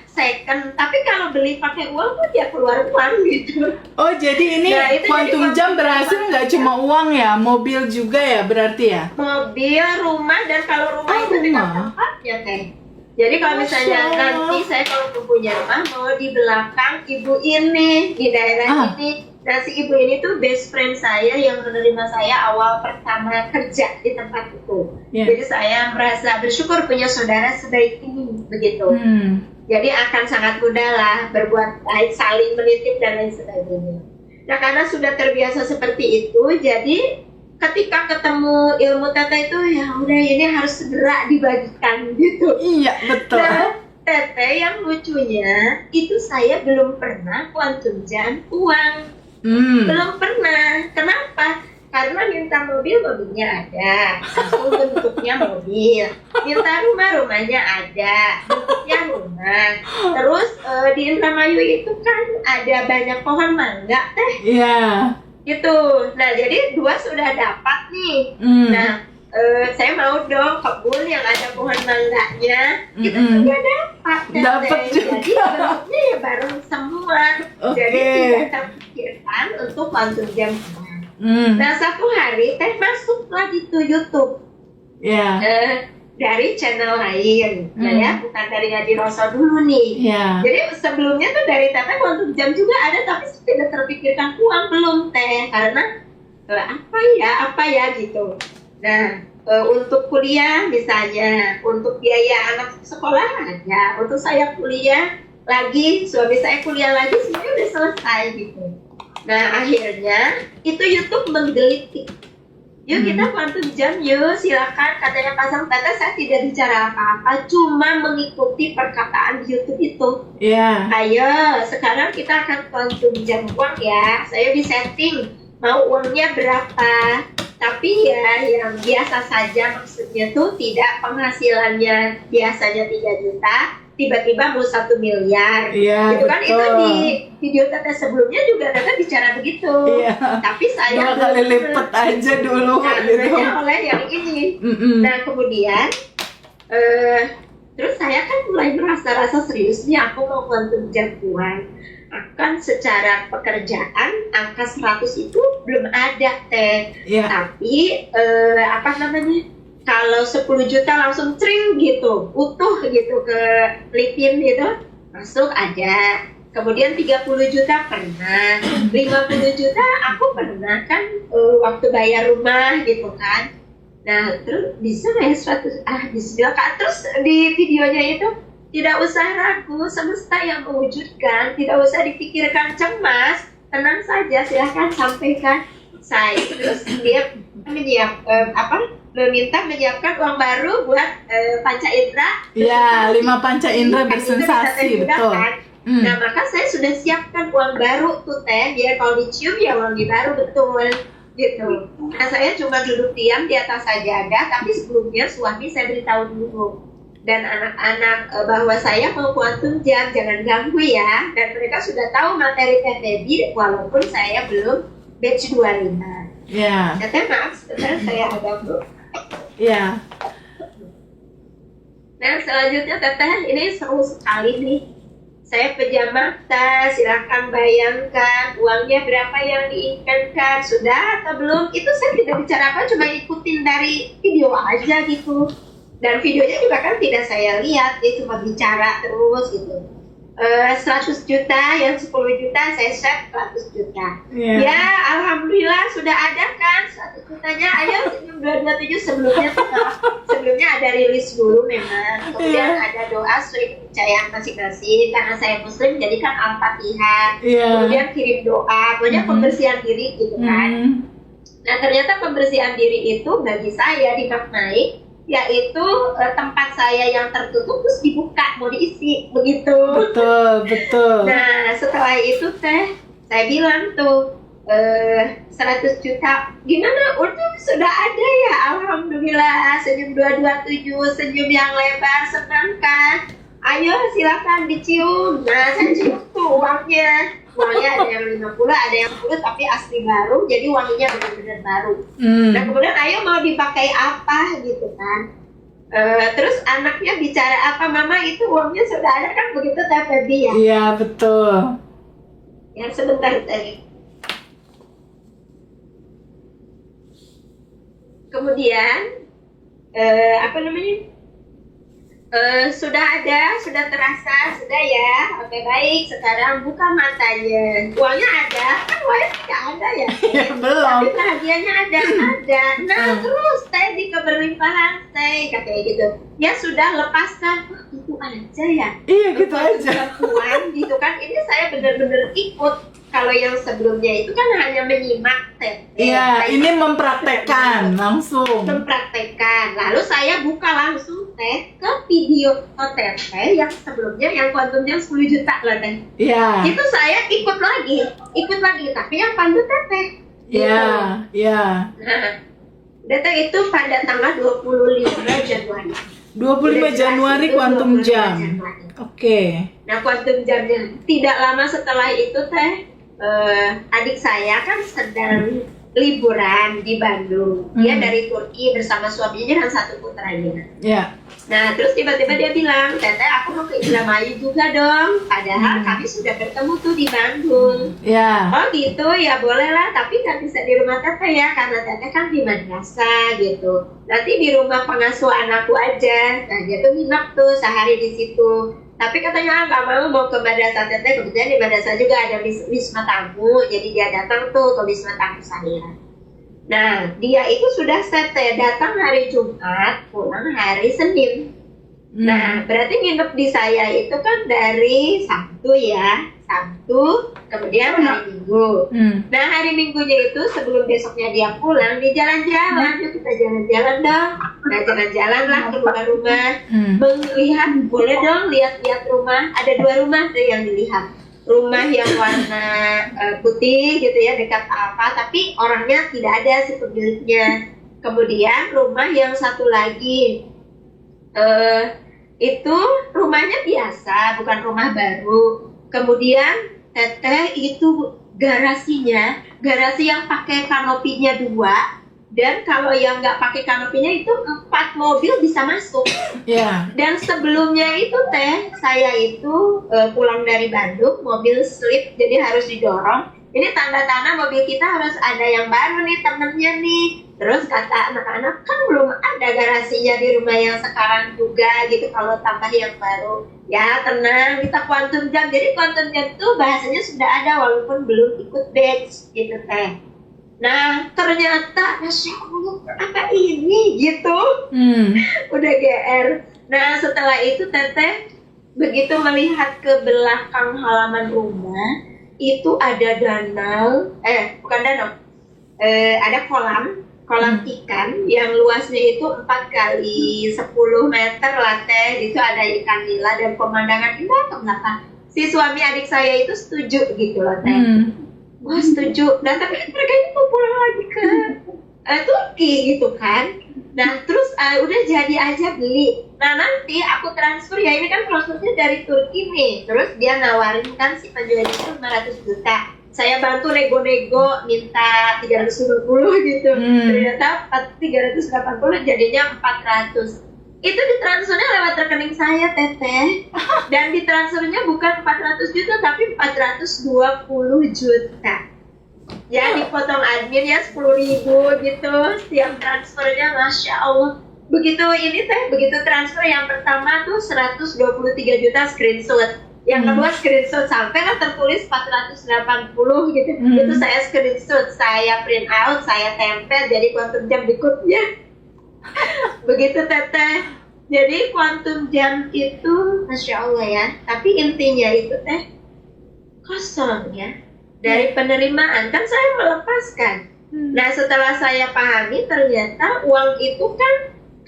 second, tapi kalau beli pakai uang tuh dia keluar uang gitu. Oh jadi ini Quantum Jam berhasil nggak cuma uang ya, mobil juga ya berarti ya? Mobil, rumah, dan kalau rumah itu dekat tempatnya Teh. Jadi kalau misalnya nanti saya kalau punya rumah mau di belakang ibu ini, di daerah ini. Nah si ibu ini tuh best friend saya yang menerima saya awal pertama kerja di tempat itu. Jadi saya merasa bersyukur punya saudara sebaik ini, begitu. Jadi akan sangat mudah lah berbuat baik, saling menitip dan lain sebagainya. Nah karena sudah terbiasa seperti itu, jadi ketika ketemu ilmu Teteh itu ya udah ini harus segera dibagikan gitu. Iya betul. Nah, Teteh yang lucunya itu saya belum pernah quantum jam uang. Belum pernah. Kenapa? Karena minta mobil, mobilnya ada, langsung bentuknya mobil. Minta rumah, rumahnya ada, bentuknya rumah. Terus di Indramayu itu kan ada banyak pohon mangga Teh. Iya. Gitu. Nah jadi 2 sudah dapat nih. Nah saya mau dong kebun yang ada pohon mangganya. Itu juga dapat. Dapat juga. Jadi bentuknya ya bareng semua. Jadi tidak terpikirkan untuk quantum jam. Nah satu hari Teh masuklah di YouTube. Dari channel lain, ya bukan dari Ngaji Roso dulu nih. Jadi sebelumnya tuh dari Teteh quantum jam juga ada, tapi tidak terpikirkan uang belum Teh, karena apa ya gitu. Nah untuk kuliah misalnya, untuk biaya anak sekolah ada, untuk saya kuliah lagi, suami saya kuliah lagi, semuanya udah selesai gitu. Nah akhirnya itu YouTube menggelitik. Yuk kita quantum jam yuk, silakan, katanya pasang data. Saya tidak bicara apa-apa, cuma mengikuti perkataan di YouTube itu. Iya. Ayo sekarang kita akan quantum jam uang ya. Saya di setting mau uangnya berapa, tapi ya yang biasa saja, maksudnya tuh tidak penghasilannya biasanya 3 juta tiba-tiba mau 1 miliar. Iya, gitu kan. Itu betul. di video Tete sebelumnya juga Tete bicara begitu. Iya. Tapi saya 2 kali lipat aja dulu gitu. hanya oleh yang ini. Nah kemudian terus saya kan mulai merasa serius nih, aku mau quantum jam uang. Akan secara pekerjaan angka 100 itu belum ada Teh. Iya. Tapi apa namanya, kalau 10 juta langsung cring gitu, utuh gitu ke Lipin gitu, masuk ada. Kemudian 30 juta pernah, 50 juta aku pernah kan waktu bayar rumah gitu kan. Nah terus bisa nggak ya 100, bismillah Kak. Terus di videonya itu tidak usah ragu, semesta yang mewujudkan, tidak usah dipikirkan cemas, tenang saja, silahkan sampaikan. Saya terus dia meminta menyiapkan uang baru buat panca indera. Iya, 5 panca indera bersensasi, betul. Nah maka saya sudah siapkan uang baru tuh Teh, biar kalau dicium ya wangi baru betul gitu. Nah saya cuma duduk diam di atas sajadah, tapi sebelumnya suami saya beritahu dulu dan anak-anak bahwa saya mau quantum jam, jangan ganggu ya. Dan mereka sudah tahu materi TVB walaupun saya belum batch 25. Iya. Teteh maaf, sebentar saya ada Bu. Iya. Nah selanjutnya Teteh, ini seru sekali nih. Saya pejam mata, silahkan bayangkan uangnya berapa yang diinginkan, sudah atau belum. Itu saya tidak bicara apa, cuma ikutin dari video aja gitu. Dan videonya juga kan tidak saya lihat, dia cuma bicara terus gitu. 100 juta, yang 10 juta saya set 100 juta. Yeah. Ya alhamdulillah sudah ada kan 100 jutanya. Ayo senyum 227 sebelumnya ada rilis dulu memang. Kemudian ada doa sesuai kepercayaan masing-masing. Karena saya muslim jadi kan Al-Fatihah. Kemudian kirim doa, pokoknya pembersihan diri gitu kan. Nah ternyata pembersihan diri itu bagi saya dimaknai yaitu tempat saya yang tertutup terus dibuka mau diisi begitu. Betul. Nah setelah itu Teh saya bilang tuh 100 juta gimana, untung sudah ada ya, alhamdulillah. Senyum 227, senyum yang lebar, senang kan, ayo silakan dicium. Nah saya cium tuh uangnya ada yang 50, ada yang 10 tapi asli baru, jadi wanginya benar-benar baru. Nah kemudian ayo mau dipakai apa gitu kan. Terus anaknya bicara apa, mama itu uangnya sudah ada kan, begitu Teh Febi ya. Iya betul. Ya sebentar Teh. Kemudian apa namanya, sudah ada, sudah terasa, sudah ya. Oke baik, sekarang buka matanya. Uangnya ada, kan uangnya tidak ada ya. Belum. Tapi bahagianya ada. Nah terus Teh di keberlimpahan Teh katanya gitu. Ya sudah lepaskan, itu aja ya. Iya gitu aja. Uang gitu kan. Ini saya benar-benar ikut. Kalau yang sebelumnya itu kan hanya menyimak Teh. Iya, ini mempraktekkan langsung. Lalu saya buka langsung Teh ke video Teteh yang sebelumnya yang quantumnya 10 juta lah Teh. Iya. Itu saya ikut lagi, tapi yang pandu Teteh. Iya. Nah, data itu pada tanggal 25 Januari. 25 Januari quantum jam. Oke. Nah, quantum jamnya tidak lama setelah itu Teh, adik saya kan sedang liburan di Bandung. Dia dari Turki bersama suaminya dan 1 putranya. Iya. Nah, terus tiba-tiba dia bilang, Teteh aku mau ke Indramayu juga dong. Padahal kami sudah bertemu tuh di Bandung. Iya. Oh gitu, ya bolehlah. Tapi nggak bisa di rumah Teteh ya, karena Teteh kan di madrasah gitu. Nanti di rumah pengasuh anakku aja. Nah, dia tuh nginep tuh sehari di situ. Tapi katanya nggak mau ke madrasah Teteh. Kebetulan di madrasah juga ada wisma tamu. Jadi dia datang tuh ke wisma tamu saya. Nah, dia itu sudah set ya, datang hari Jumat, pulang hari Senin. Nah, berarti nginep di saya itu kan dari Sabtu ya, Sabtu, kemudian hari Minggu. Nah, hari Minggunya itu sebelum besoknya dia pulang, di jalan-jalan, yuk kita jalan-jalan dong. Nah, jalan-jalan lah keluar rumah, melihat, boleh dong lihat-lihat rumah. Ada 2 rumah tuh yang dilihat. Rumah yang warna putih gitu ya, dekat apa, tapi orangnya tidak ada si pemiliknya. Kemudian rumah yang satu lagi, itu rumahnya biasa, bukan rumah baru. Kemudian teteh itu garasinya, garasi yang pakai kanopinya 2, dan kalau yang nggak pakai kanopinya itu 4 mobil bisa masuk. Dan sebelumnya itu teh, saya itu pulang dari Bandung, mobil slip, jadi harus didorong. Ini tanda-tanda mobil kita harus ada yang baru nih, temennya nih. Terus kata anak-anak, kan belum ada garasinya di rumah yang sekarang juga gitu, kalau tambah yang baru. Ya tenang, kita quantum jam. Jadi quantum jam itu bahasanya sudah ada walaupun belum ikut batch gitu teh. Nah ternyata, Masya Allah, apa ini gitu. Udah GR. Nah setelah itu teteh begitu melihat ke belakang halaman rumah, itu ada danau, bukan danau, ada kolam ikan yang luasnya itu 4 kali 10 meter lah teh. Itu ada ikan nila dan pemandangan indah ke belakang. Si suami adik saya itu setuju gitu loh teh. Wah setuju. Dan tapi mereka ini mau pulang lagi ke Turki gitu kan. Nah terus udah jadi aja beli. Nah nanti aku transfer ya, ini kan prosesnya dari Turki nih. Terus dia nawarin kan si penjual itu 500 juta. Saya bantu nego-nego minta 320 gitu. Ternyata 380 jadinya 400. Itu ditransfernya lewat rekening saya teteh. Dan ditransfernya bukan 400 juta tapi 420 juta. Ya dipotong admin ya 10.000 gitu setiap transfernya, Masya Allah. Begitu ini teh, begitu transfer yang pertama tuh 123 juta screenshot. Yang kedua screenshot sampai kan tertulis 480 gitu. Itu saya screenshot, saya print out, saya tempel jadi quantum jam berikutnya. Begitu teteh. Jadi quantum jam itu Masya Allah ya. Tapi intinya itu teh kosong ya. Dari penerimaan kan saya melepaskan. Nah setelah saya pahami ternyata uang itu kan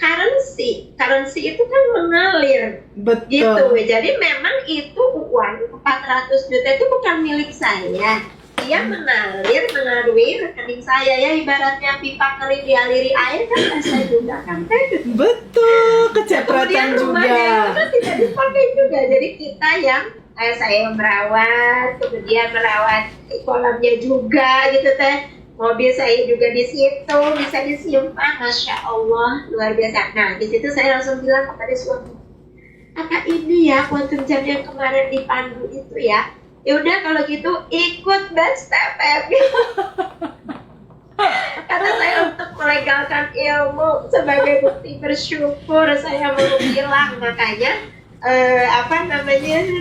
currency itu kan mengalir. Betul. Gitu. Jadi memang itu uang 400 juta itu bukan milik saya. Dia mengalir melalui rekening saya ya, ibaratnya pipa kering dialiri air kan saya juga kan. Betul, kecipratan Kemudian juga. rumahnya itu kan tidak dipakai juga. Jadi kita yang saya yang merawat, kemudian merawat kolamnya juga gitu teh. Mobil saya juga di situ bisa disimpan, Masya Allah luar biasa. Nah di situ saya langsung bilang kepada suami, apa ini ya quantum jam yang kemarin dipandu itu ya? Ya udah kalau gitu ikut batch TPB. Karena saya untuk melegalkan ilmu sebagai bukti bersyukur saya mau bilang, makanya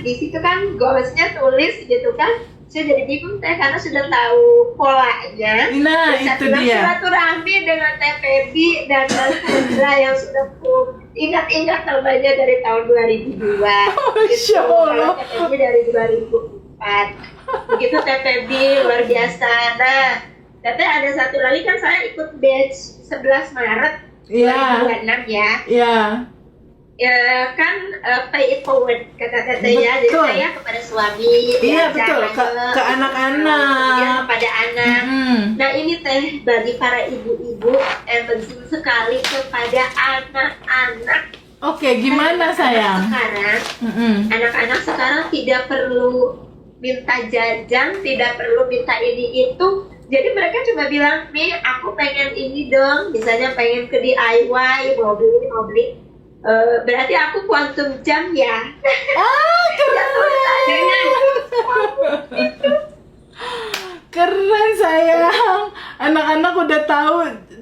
di situ kan goalsnya tulis gitu kan. Saya jadi bingung teh karena sudah tahu polanya. Nah itu dia. Silaturahmi dengan TPB dan Mas Hendra yang sudah ingat-ingat namanya dari tahun 2002. Masya Allah. TPB dari 2004. Begitu TPB luar biasa. Nah, tapi ada satu lagi kan saya ikut batch 11 Maret 2026 ya. Iya. Ya kan pay it forward kata teteh ya. Jadi saya kepada suami, iya betul, ke anak-anak, kepada anak. Nah ini teh bagi para ibu-ibu penting sekali kepada anak-anak. Oke, gimana sayang? Sekarang anak-anak sekarang tidak perlu minta jajan, tidak perlu minta ini itu. Jadi mereka cuma bilang, nih aku pengen ini dong, misalnya pengen ke DIY, mau beli ini mau beli. Berarti aku quantum jam ya. Keren sayang. Anak-anak udah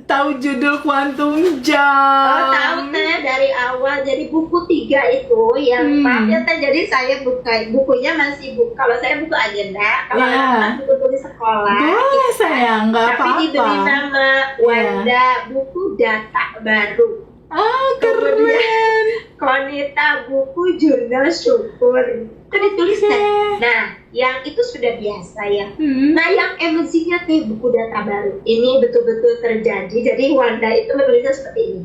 tahu judul Quantum Jump. Oh, tahu teh dari awal. Jadi buku 3 itu yang maaf ya teh. Jadi saya buka bukunya masih kalau saya buku agenda, kalau anak-anak buku tulis sekolah. Boleh sayang, nggak Tapi apa-apa. diberi nama Wanda buku data baru. Ah, keren. Konita buku jurnal syukur. Itu ditulis teh. Nah, yang itu sudah biasa ya. Nah, yang emosinya teh buku data baru. Ini betul-betul terjadi. Jadi Wanda itu menulisnya seperti ini.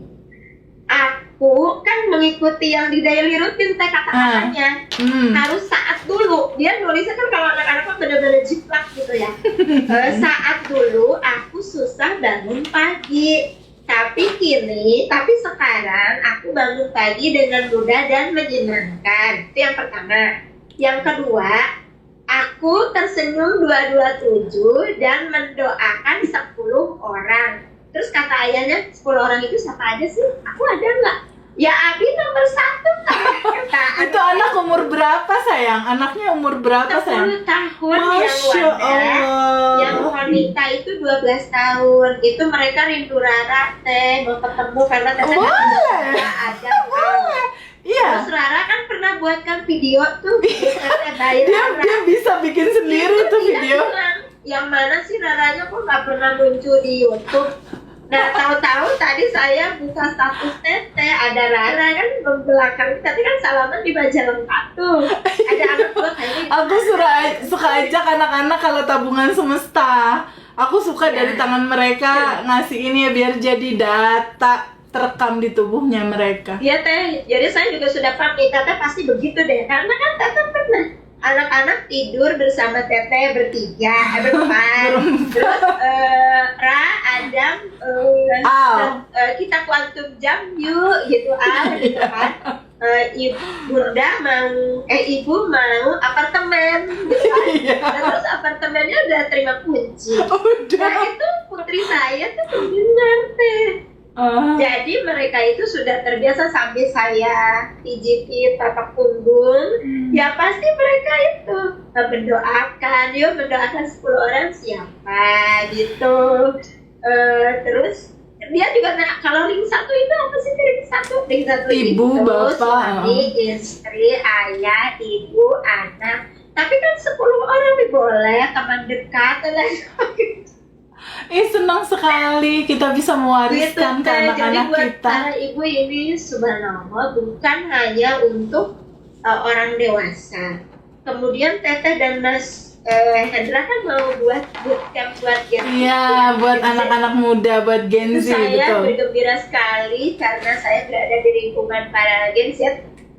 Aku kan mengikuti yang di daily rutin teh kata-katanya. Harus saat dulu. Dia nulisnya kan kalau anak-anak kan benar-benar jiplak gitu ya. Saat dulu aku susah bangun pagi. Tapi sekarang aku bangun pagi dengan mudah dan menyenangkan. Itu yang pertama. Yang kedua, aku tersenyum 227 dan mendoakan 10 orang. Terus kata ayahnya, 10 orang itu siapa aja sih? Aku ada nggak? Ya Abi nomor 1 kata Itu anak umur berapa sayang? Anaknya umur berapa sayang? 10 tahun yang Masya Wanda. Allah. Yang wanita itu 12 tahun. Itu mereka rindu Rara teh mau ketemu karena teteh ada. Iya. Terus Rara kan pernah buatkan video tuh teteh bayi Rara. Dia bisa bikin sendiri tuh Dia video. bilang, yang mana sih Raranya kok nggak pernah muncul di YouTube? Nah, tahu-tahu tadi saya buka status teteh ada Rara kan membelakang, tapi kan salaman di Majalengka tuh. Ada anak gua kayaknya. Aku suka ajak anak-anak kalau tabungan semesta. Aku suka dari tangan mereka ngasih ini ya biar jadi data terekam di tubuhnya mereka. Iya teh, jadi saya juga sudah pamit, teteh pasti begitu deh. Karena kan teteh pernah anak-anak tidur bersama teteh bertiga, berempat. Terus Ra, Adam, kita quantum jump yuk, gitu gitu kan. Ibu mau apartemen, gitu kan. Terus apartemennya udah terima kunci. Nah itu putri saya tuh pendengar teh. Jadi mereka itu sudah terbiasa sambil saya pijit tapak punggung. Ya pasti mereka itu mendoakan 10 orang siapa gitu. Terus dia juga nanya kalau ring 1 itu apa sih? Ring 1 Ibu, itu bapak, suami, istri, ayah, ibu, anak. Tapi kan 10 orang boleh teman dekat lah. Senang sekali kita bisa mewariskan Gitu, ke anak-anak jadi buat kita. para ibu ini subhanallah bukan hanya untuk orang dewasa. Kemudian Teteh dan Mas Hendra kan mau buat bootcamp buat Gen Z. Iya, buat anak-anak muda, buat Gen Z, Saya betul. bergembira sekali karena saya berada di lingkungan para Gen Z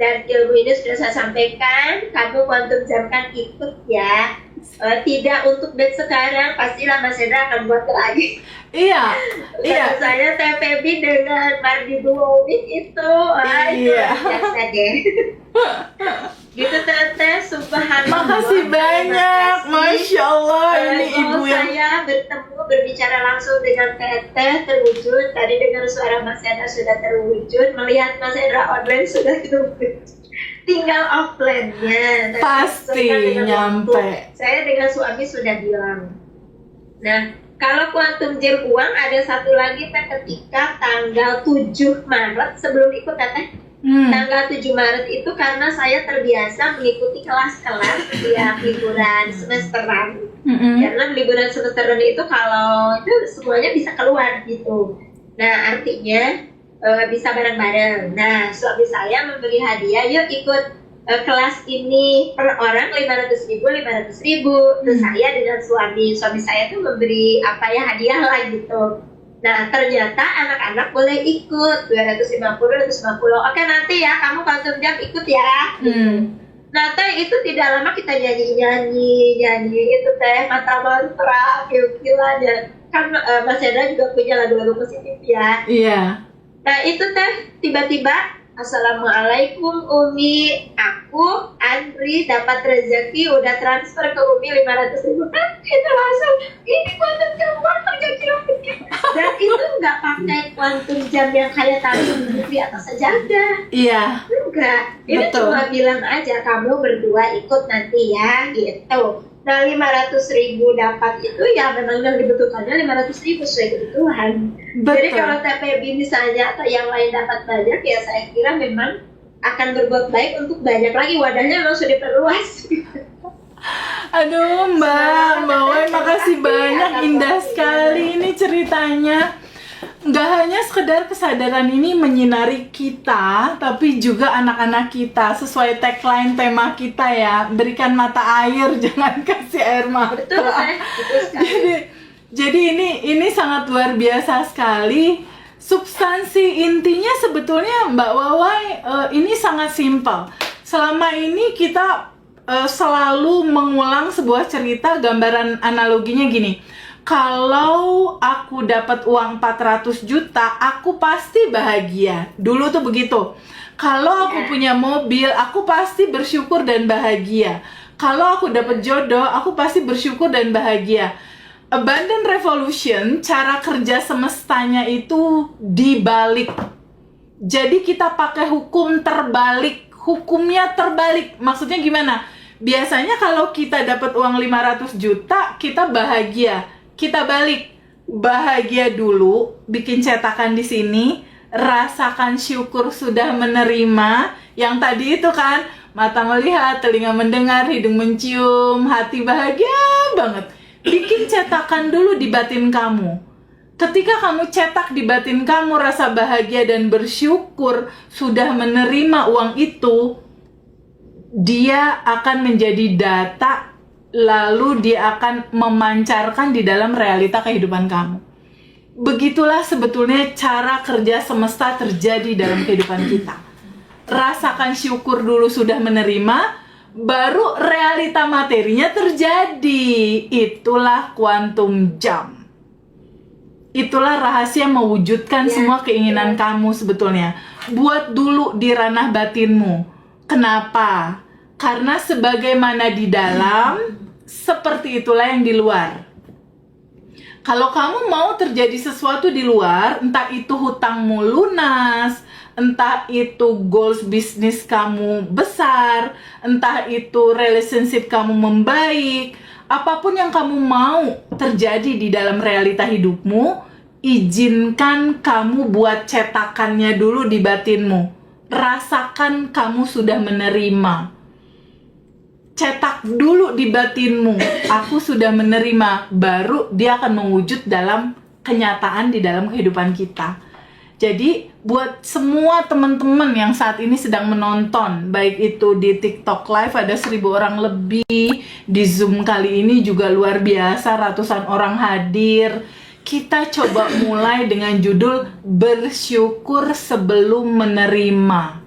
dan ilmu ini sudah saya sampaikan. Kamu quantum jam kan ikut ya. Tidak untuk batch sekarang, pastilah Mas Hendra akan buat lagi. Iya. Saya TPB dengan Mardi Duowik itu, itu biasa deh. Gitu Teteh, subhanallah. Makasih banyak, Masya Allah. Ini ibu yang saya bertemu, berbicara langsung dengan Teteh terwujud. Tadi dengar suara Mas Hendra sudah terwujud, melihat Mas Hendra online sudah terwujud. Tinggal offline-nya. pasti nyampe. Saya dengan suami sudah bilang. Nah, kalau quantum jam uang ada satu lagi Teh, ketika tanggal 7 Maret sebelum ikut Teteh. Tanggal 7 Maret itu karena saya terbiasa mengikuti kelas-kelas setiap liburan semesteran. Karena liburan semesteran itu kalau itu semuanya bisa keluar gitu. Nah, artinya bisa bareng-bareng. Nah, suami saya memberi hadiah, yuk ikut kelas ini per orang 500.000. Terus saya dengan suami saya tuh memberi hadiah lah gitu. Nah, ternyata anak-anak boleh ikut 250. Oke, nanti ya kamu quantum jam ikut ya. Nah, Teh itu tidak lama kita nyanyi itu Teh mantra kiu-kiuan ya. Kan Mas Hendra juga punya lagu-lagu positif ya. Iya. Nah itu Teh tiba-tiba Assalamualaikum Umi, aku Andri dapat rezeki udah transfer ke Umi 500.000. Itu langsung ini quantum jam uang terjadi dan itu nggak pakai quantum jam yang kayak tadi di atas sajadah. Iya. Enggak, ini Betul. cuma bilang aja kamu berdua ikut nanti ya gitu. Nah, 500.000 dapat itu ya memang yang dibutuhkannya 500.000 sesuai kebutuhan. Jadi Betul. kalau TPB misalnya atau yang lain dapat banyak, ya saya kira memang akan berbuat baik untuk banyak lagi, wadahnya memang sudah diperluas. Aduh Mbak Wai, makasih banyak, indah sekali ini ceritanya. Nggak hanya sekedar kesadaran ini menyinari kita, tapi juga anak-anak kita sesuai tagline tema kita ya, berikan mata air, jangan kasih air mata. Betul, betul sekali. Jadi ini sangat luar biasa sekali. Substansi intinya sebetulnya Mbak Wawai ini sangat simpel. Selama ini kita selalu mengulang sebuah cerita, gambaran analoginya gini. Kalau aku dapat uang 400 juta, aku pasti bahagia. Dulu tuh begitu. Kalau aku punya mobil, aku pasti bersyukur dan bahagia. Kalau aku dapat jodoh, aku pasti bersyukur dan bahagia. Abundant Revolution, cara kerja semestanya itu dibalik. Jadi kita pakai hukum terbalik. Hukumnya terbalik. Maksudnya gimana? Biasanya kalau kita dapat uang 500 juta, kita bahagia. Kita balik, bahagia dulu, bikin cetakan di sini, rasakan syukur sudah menerima. Yang tadi itu kan, mata melihat, telinga mendengar, hidung mencium, hati bahagia banget. Bikin cetakan dulu di batin kamu. Ketika kamu cetak di batin kamu rasa bahagia dan bersyukur sudah menerima uang itu, dia akan menjadi data, lalu dia akan memancarkan di dalam realita kehidupan kamu. Begitulah sebetulnya cara kerja semesta terjadi dalam kehidupan kita. Rasakan syukur dulu sudah menerima, baru realita materinya terjadi. Itulah quantum jump. Itulah rahasia mewujudkan semua keinginan kamu sebetulnya. Buat dulu di ranah batinmu. Kenapa? Karena sebagaimana di dalam, seperti itulah yang di luar. Kalau kamu mau terjadi sesuatu di luar, entah itu hutangmu lunas, entah itu goals bisnis kamu besar, entah itu relationship kamu membaik, apapun yang kamu mau terjadi di dalam realita hidupmu, izinkan kamu buat cetakannya dulu di batinmu. Rasakan kamu sudah menerima. Cetak dulu di batinmu, aku sudah menerima, baru dia akan mewujud dalam kenyataan di dalam kehidupan kita. Jadi buat semua teman-teman yang saat ini sedang menonton, baik itu di TikTok Live ada 1.000 orang lebih, di Zoom kali ini juga luar biasa, ratusan orang hadir. Kita coba mulai dengan judul bersyukur sebelum menerima.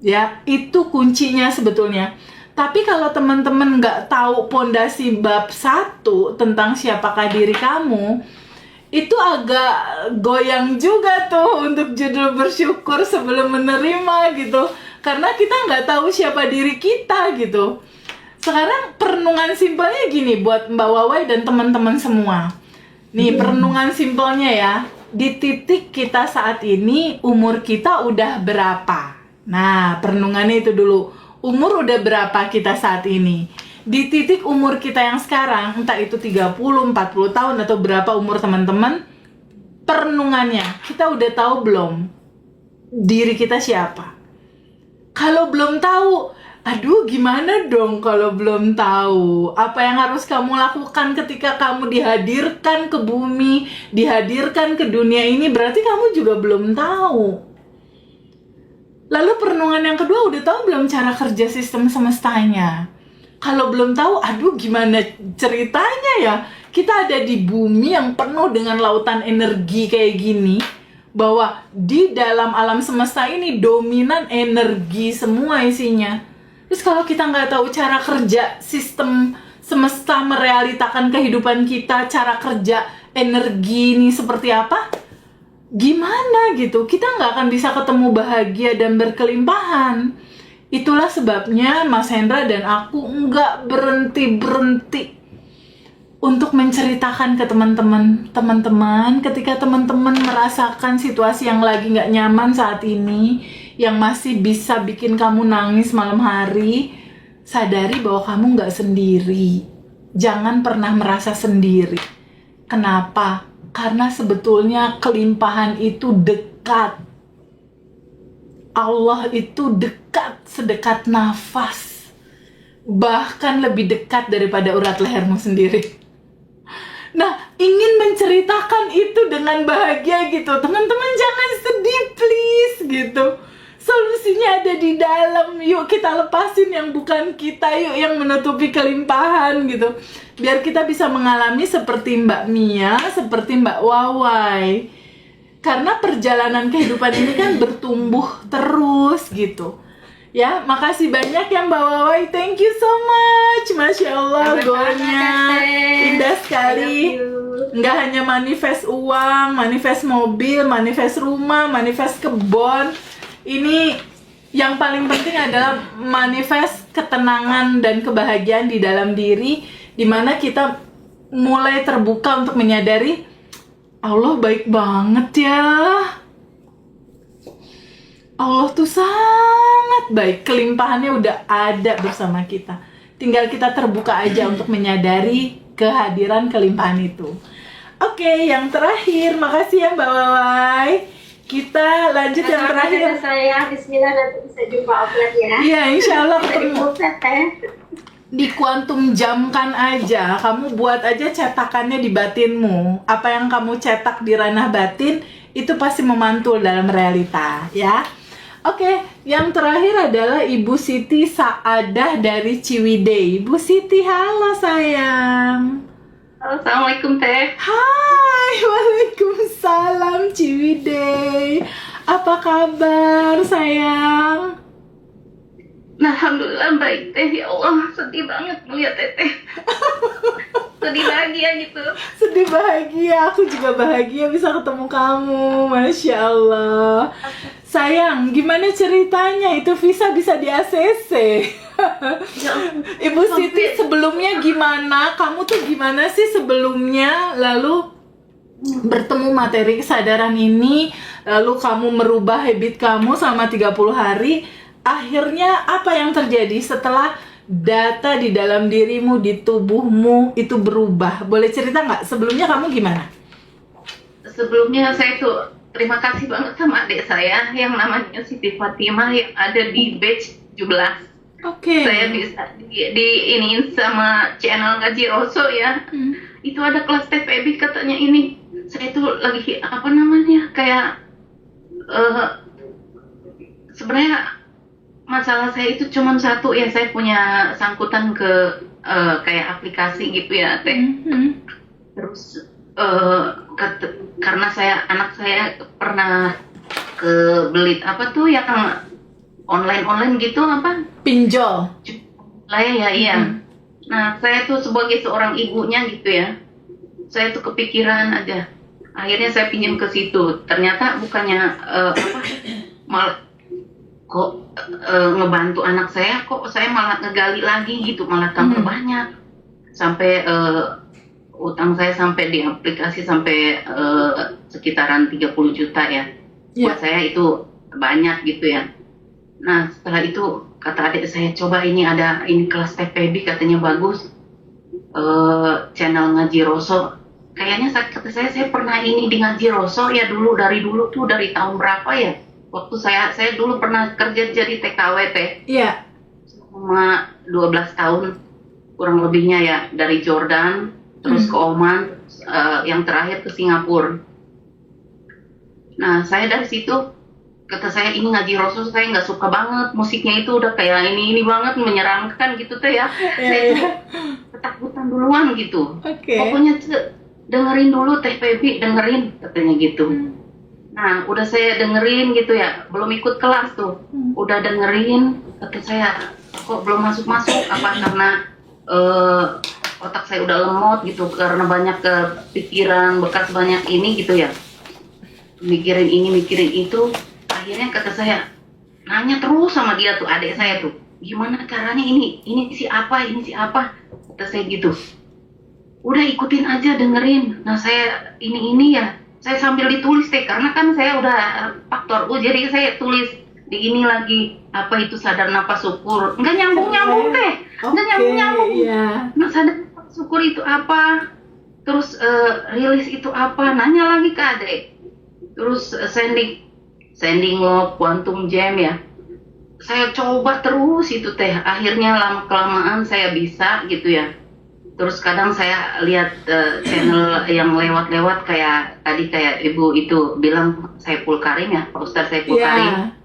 Ya, itu kuncinya sebetulnya. Tapi kalau teman-teman nggak tahu pondasi bab 1 tentang siapakah diri kamu, itu agak goyang juga tuh untuk judul bersyukur sebelum menerima gitu. Karena kita nggak tahu siapa diri kita gitu. Sekarang perenungan simpelnya gini buat Mbak Wawai dan teman-teman semua. Nih perenungan simpelnya ya. Di titik kita saat ini, umur kita udah berapa? Nah, perenungannya itu dulu. Umur udah berapa kita saat ini? Di titik umur kita yang sekarang, entah itu 30, 40 tahun atau berapa umur teman-teman, perenungannya, kita udah tahu belum diri kita siapa? Kalau belum tahu, aduh gimana dong kalau belum tahu? Apa yang harus kamu lakukan ketika kamu dihadirkan ke bumi, dihadirkan ke dunia ini, berarti kamu juga belum tahu. Lalu perenungan yang kedua, udah tahu belum cara kerja sistem semestanya? Kalau belum tahu, aduh gimana ceritanya ya? Kita ada di bumi yang penuh dengan lautan energi kayak gini, bahwa di dalam alam semesta ini dominan energi semua isinya. Terus kalau kita nggak tahu cara kerja sistem semesta merealitakan kehidupan kita, cara kerja energi ini seperti apa? Gimana gitu, kita nggak akan bisa ketemu bahagia dan berkelimpahan. Itulah sebabnya Mas Hendra dan aku nggak berhenti untuk menceritakan ke teman-teman ketika teman-teman merasakan situasi yang lagi nggak nyaman saat ini, yang masih bisa bikin kamu nangis malam hari, sadari bahwa kamu nggak sendiri. jangan pernah merasa sendiri. Kenapa? Karena sebetulnya kelimpahan itu dekat. Allah itu dekat, sedekat nafas. Bahkan lebih dekat daripada urat lehermu sendiri. Nah, ingin menceritakan itu dengan bahagia gitu. Teman-teman jangan sedih please gitu. Solusinya ada di dalam. Yuk kita lepasin yang bukan kita, yuk yang menutupi kelimpahan gitu. Biar kita bisa mengalami seperti Mbak Mia, seperti Mbak Wawai. Karena perjalanan kehidupan ini kan bertumbuh terus gitu. Ya, makasih banyak ya Mbak Wawai. Thank you so much. Masya Allah, goalnya indah sekali. Nggak hanya manifest uang, manifest mobil, manifest rumah, manifest kebun. Ini yang paling penting adalah manifest ketenangan dan kebahagiaan di dalam diri, dimana kita mulai terbuka untuk menyadari Allah baik banget ya. Allah tuh sangat baik, kelimpahannya udah ada bersama kita. Tinggal kita terbuka aja untuk menyadari kehadiran kelimpahan itu. Oke, yang terakhir, makasih ya Mbak Wawai. Kita lanjut yang terakhir. Saya Bismillah, nanti bisa jumpa offline ya. Iya, insya Allah ketemu. Teteh. Di kuantum jamkan aja, kamu buat aja cetakannya di batinmu. Apa yang kamu cetak di ranah batin, itu pasti memantul dalam realita, ya. Oke, yang terakhir adalah Ibu Siti Saadah dari Ciwidey. Ibu Siti, halo sayang. Assalamualaikum Teh. Hai, waalaikumsalam Ciwidey. Apa kabar sayang? Nah, alhamdulillah baik Teh. Ya Allah, sedih banget melihat Teteh. Sedih bahagia gitu. Sedih bahagia, aku juga bahagia bisa ketemu kamu. Masya Allah. Sayang, gimana ceritanya? Itu visa bisa di ACC. Ibu Siti, sebelumnya gimana? Kamu tuh gimana sih sebelumnya? Lalu bertemu materi kesadaran ini, lalu kamu merubah habit kamu selama 30 hari. Akhirnya apa yang terjadi setelah data di dalam dirimu, di tubuhmu itu berubah? Boleh cerita nggak? Sebelumnya kamu gimana? Sebelumnya saya tuh terima kasih banget sama adik saya yang namanya Siti Fatimah yang ada di batch 17. Oke. Saya bisa di iniin sama channel Ngaji Rosso ya. Itu ada kelas TPB katanya ini. Saya tuh lagi apa namanya kayak sebenarnya masalah saya itu cuma satu ya, saya punya sangkutan ke kayak aplikasi gitu ya Teh. Terus karena anak saya pernah ke belit apa tuh yang online gitu apa? Pinjol. Lah ya iya. Nah, saya tuh sebagai seorang ibunya gitu ya. Saya tuh kepikiran aja. Akhirnya saya pinjam ke situ. Ternyata bukannya malah kok ngebantu anak saya, kok saya malah ngegali lagi gitu, malah tambah banyak. Sampai utang saya sampai di aplikasi sampai sekitaran 30 juta ya. Buat saya itu banyak gitu ya. Nah setelah itu kata adik saya, coba ini ada ini kelas TPB katanya bagus, channel Ngaji Rosso. Kayaknya kata saya pernah ini di Ngaji Rosso ya dulu, dari dulu tuh dari tahun berapa ya? Waktu saya dulu pernah kerja jadi TKW Teh. Iya. Selama 12 tahun kurang lebihnya ya, dari Jordan terus ke Oman, yang terakhir ke Singapura. Nah saya dari situ, kata saya ini Ngaji Rosso saya nggak suka banget, musiknya itu udah kayak ini banget, menyeramkan gitu Teh ya. Saya ketakutan duluan gitu. Pokoknya dengerin dulu Teh Febi, dengerin katanya gitu. Nah udah saya dengerin gitu ya, belum ikut kelas tuh, udah dengerin, kata saya kok belum masuk apa karena otak saya udah lemot gitu, karena banyak kepikiran bekas banyak ini gitu ya, mikirin ini mikirin itu. Akhirnya kata saya nanya terus sama dia tuh, adik saya tuh, gimana caranya ini siapa kata saya gitu. Udah ikutin aja, dengerin. Nah saya ini ya, saya sambil ditulis Teh, karena kan saya udah faktor U, jadi saya tulis di ini lagi, apa itu sadar nafas syukur. Nggak nyambung Teh, nggak nyambung. Yeah. Nah sadar syukur itu apa, terus rilis itu apa, nanya lagi ke adek, terus sending love, quantum jam ya, saya coba terus itu teh, akhirnya lama kelamaan saya bisa gitu ya. Terus kadang saya lihat channel yang lewat-lewat kayak tadi kayak ibu itu bilang Saiful Karim ya, Pak Ustadz Saiful Karim.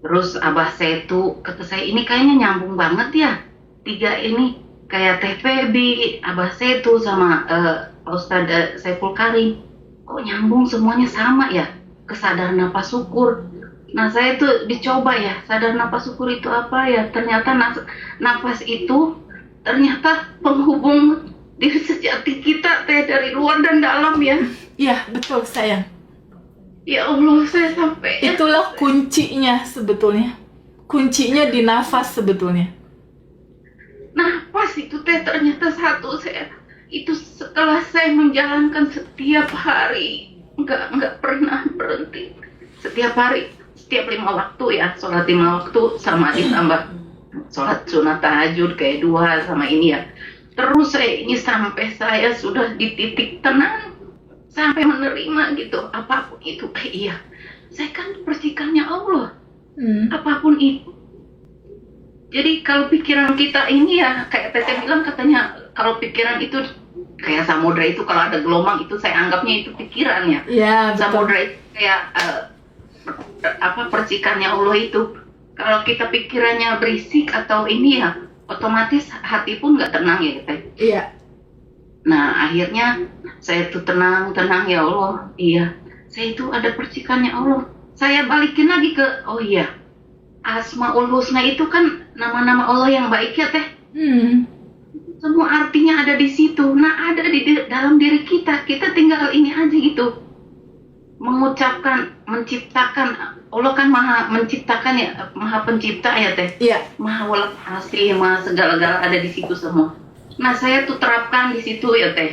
Terus Abah Setu, kata saya ini kayaknya nyambung banget ya. 3 ini kayak Teh Febi, Abah Setu sama Pak Ustadz Saiful Karim. Kok nyambung semuanya sama ya? Kesadaran napas syukur. Nah saya tuh dicoba ya, sadar napas syukur itu apa ya? Ternyata napas itu ternyata penghubung diri sejati kita teh dari luar dan dalam ya. Iya, betul sayang. Ya Allah, saya sampai. Itulah kuncinya sebetulnya. Kuncinya di nafas sebetulnya. Nafas itu teh ternyata satu saya. Itu setelah saya menjalankan setiap hari, nggak pernah berhenti. Setiap hari, setiap 5 waktu ya, sholat 5 waktu sama ditambah sholat sunat tahajud kayak 2 sama ini ya. Terus saya ini sampai saya sudah di titik tenang, sampai menerima gitu apapun itu. Iya, saya kan percikannya Allah, apapun itu. Jadi kalau pikiran kita ini ya kayak Teteh bilang katanya, kalau pikiran itu kayak samudra itu, kalau ada gelombang itu saya anggapnya itu pikiran ya. Iya, betul. Samudra itu kayak percikannya Allah itu. Kalau kita pikirannya berisik atau ini ya, otomatis hati pun nggak tenang ya Teh. Iya. Nah akhirnya saya tuh tenang ya Allah, iya, saya itu ada percikannya Allah. Saya balikin lagi ke, oh iya, Asmaul Husna itu kan nama-nama Allah yang baik ya Teh. Semua artinya ada di situ. Nah ada di dalam diri kita tinggal ini aja gitu. Mengucapkan, menciptakan. Allah kan maha menciptakan ya, maha pencipta ya Teh. Iya. Maha welas asih, maha segala-gala ada di situ semua. Nah saya tuh terapkan di situ ya Teh.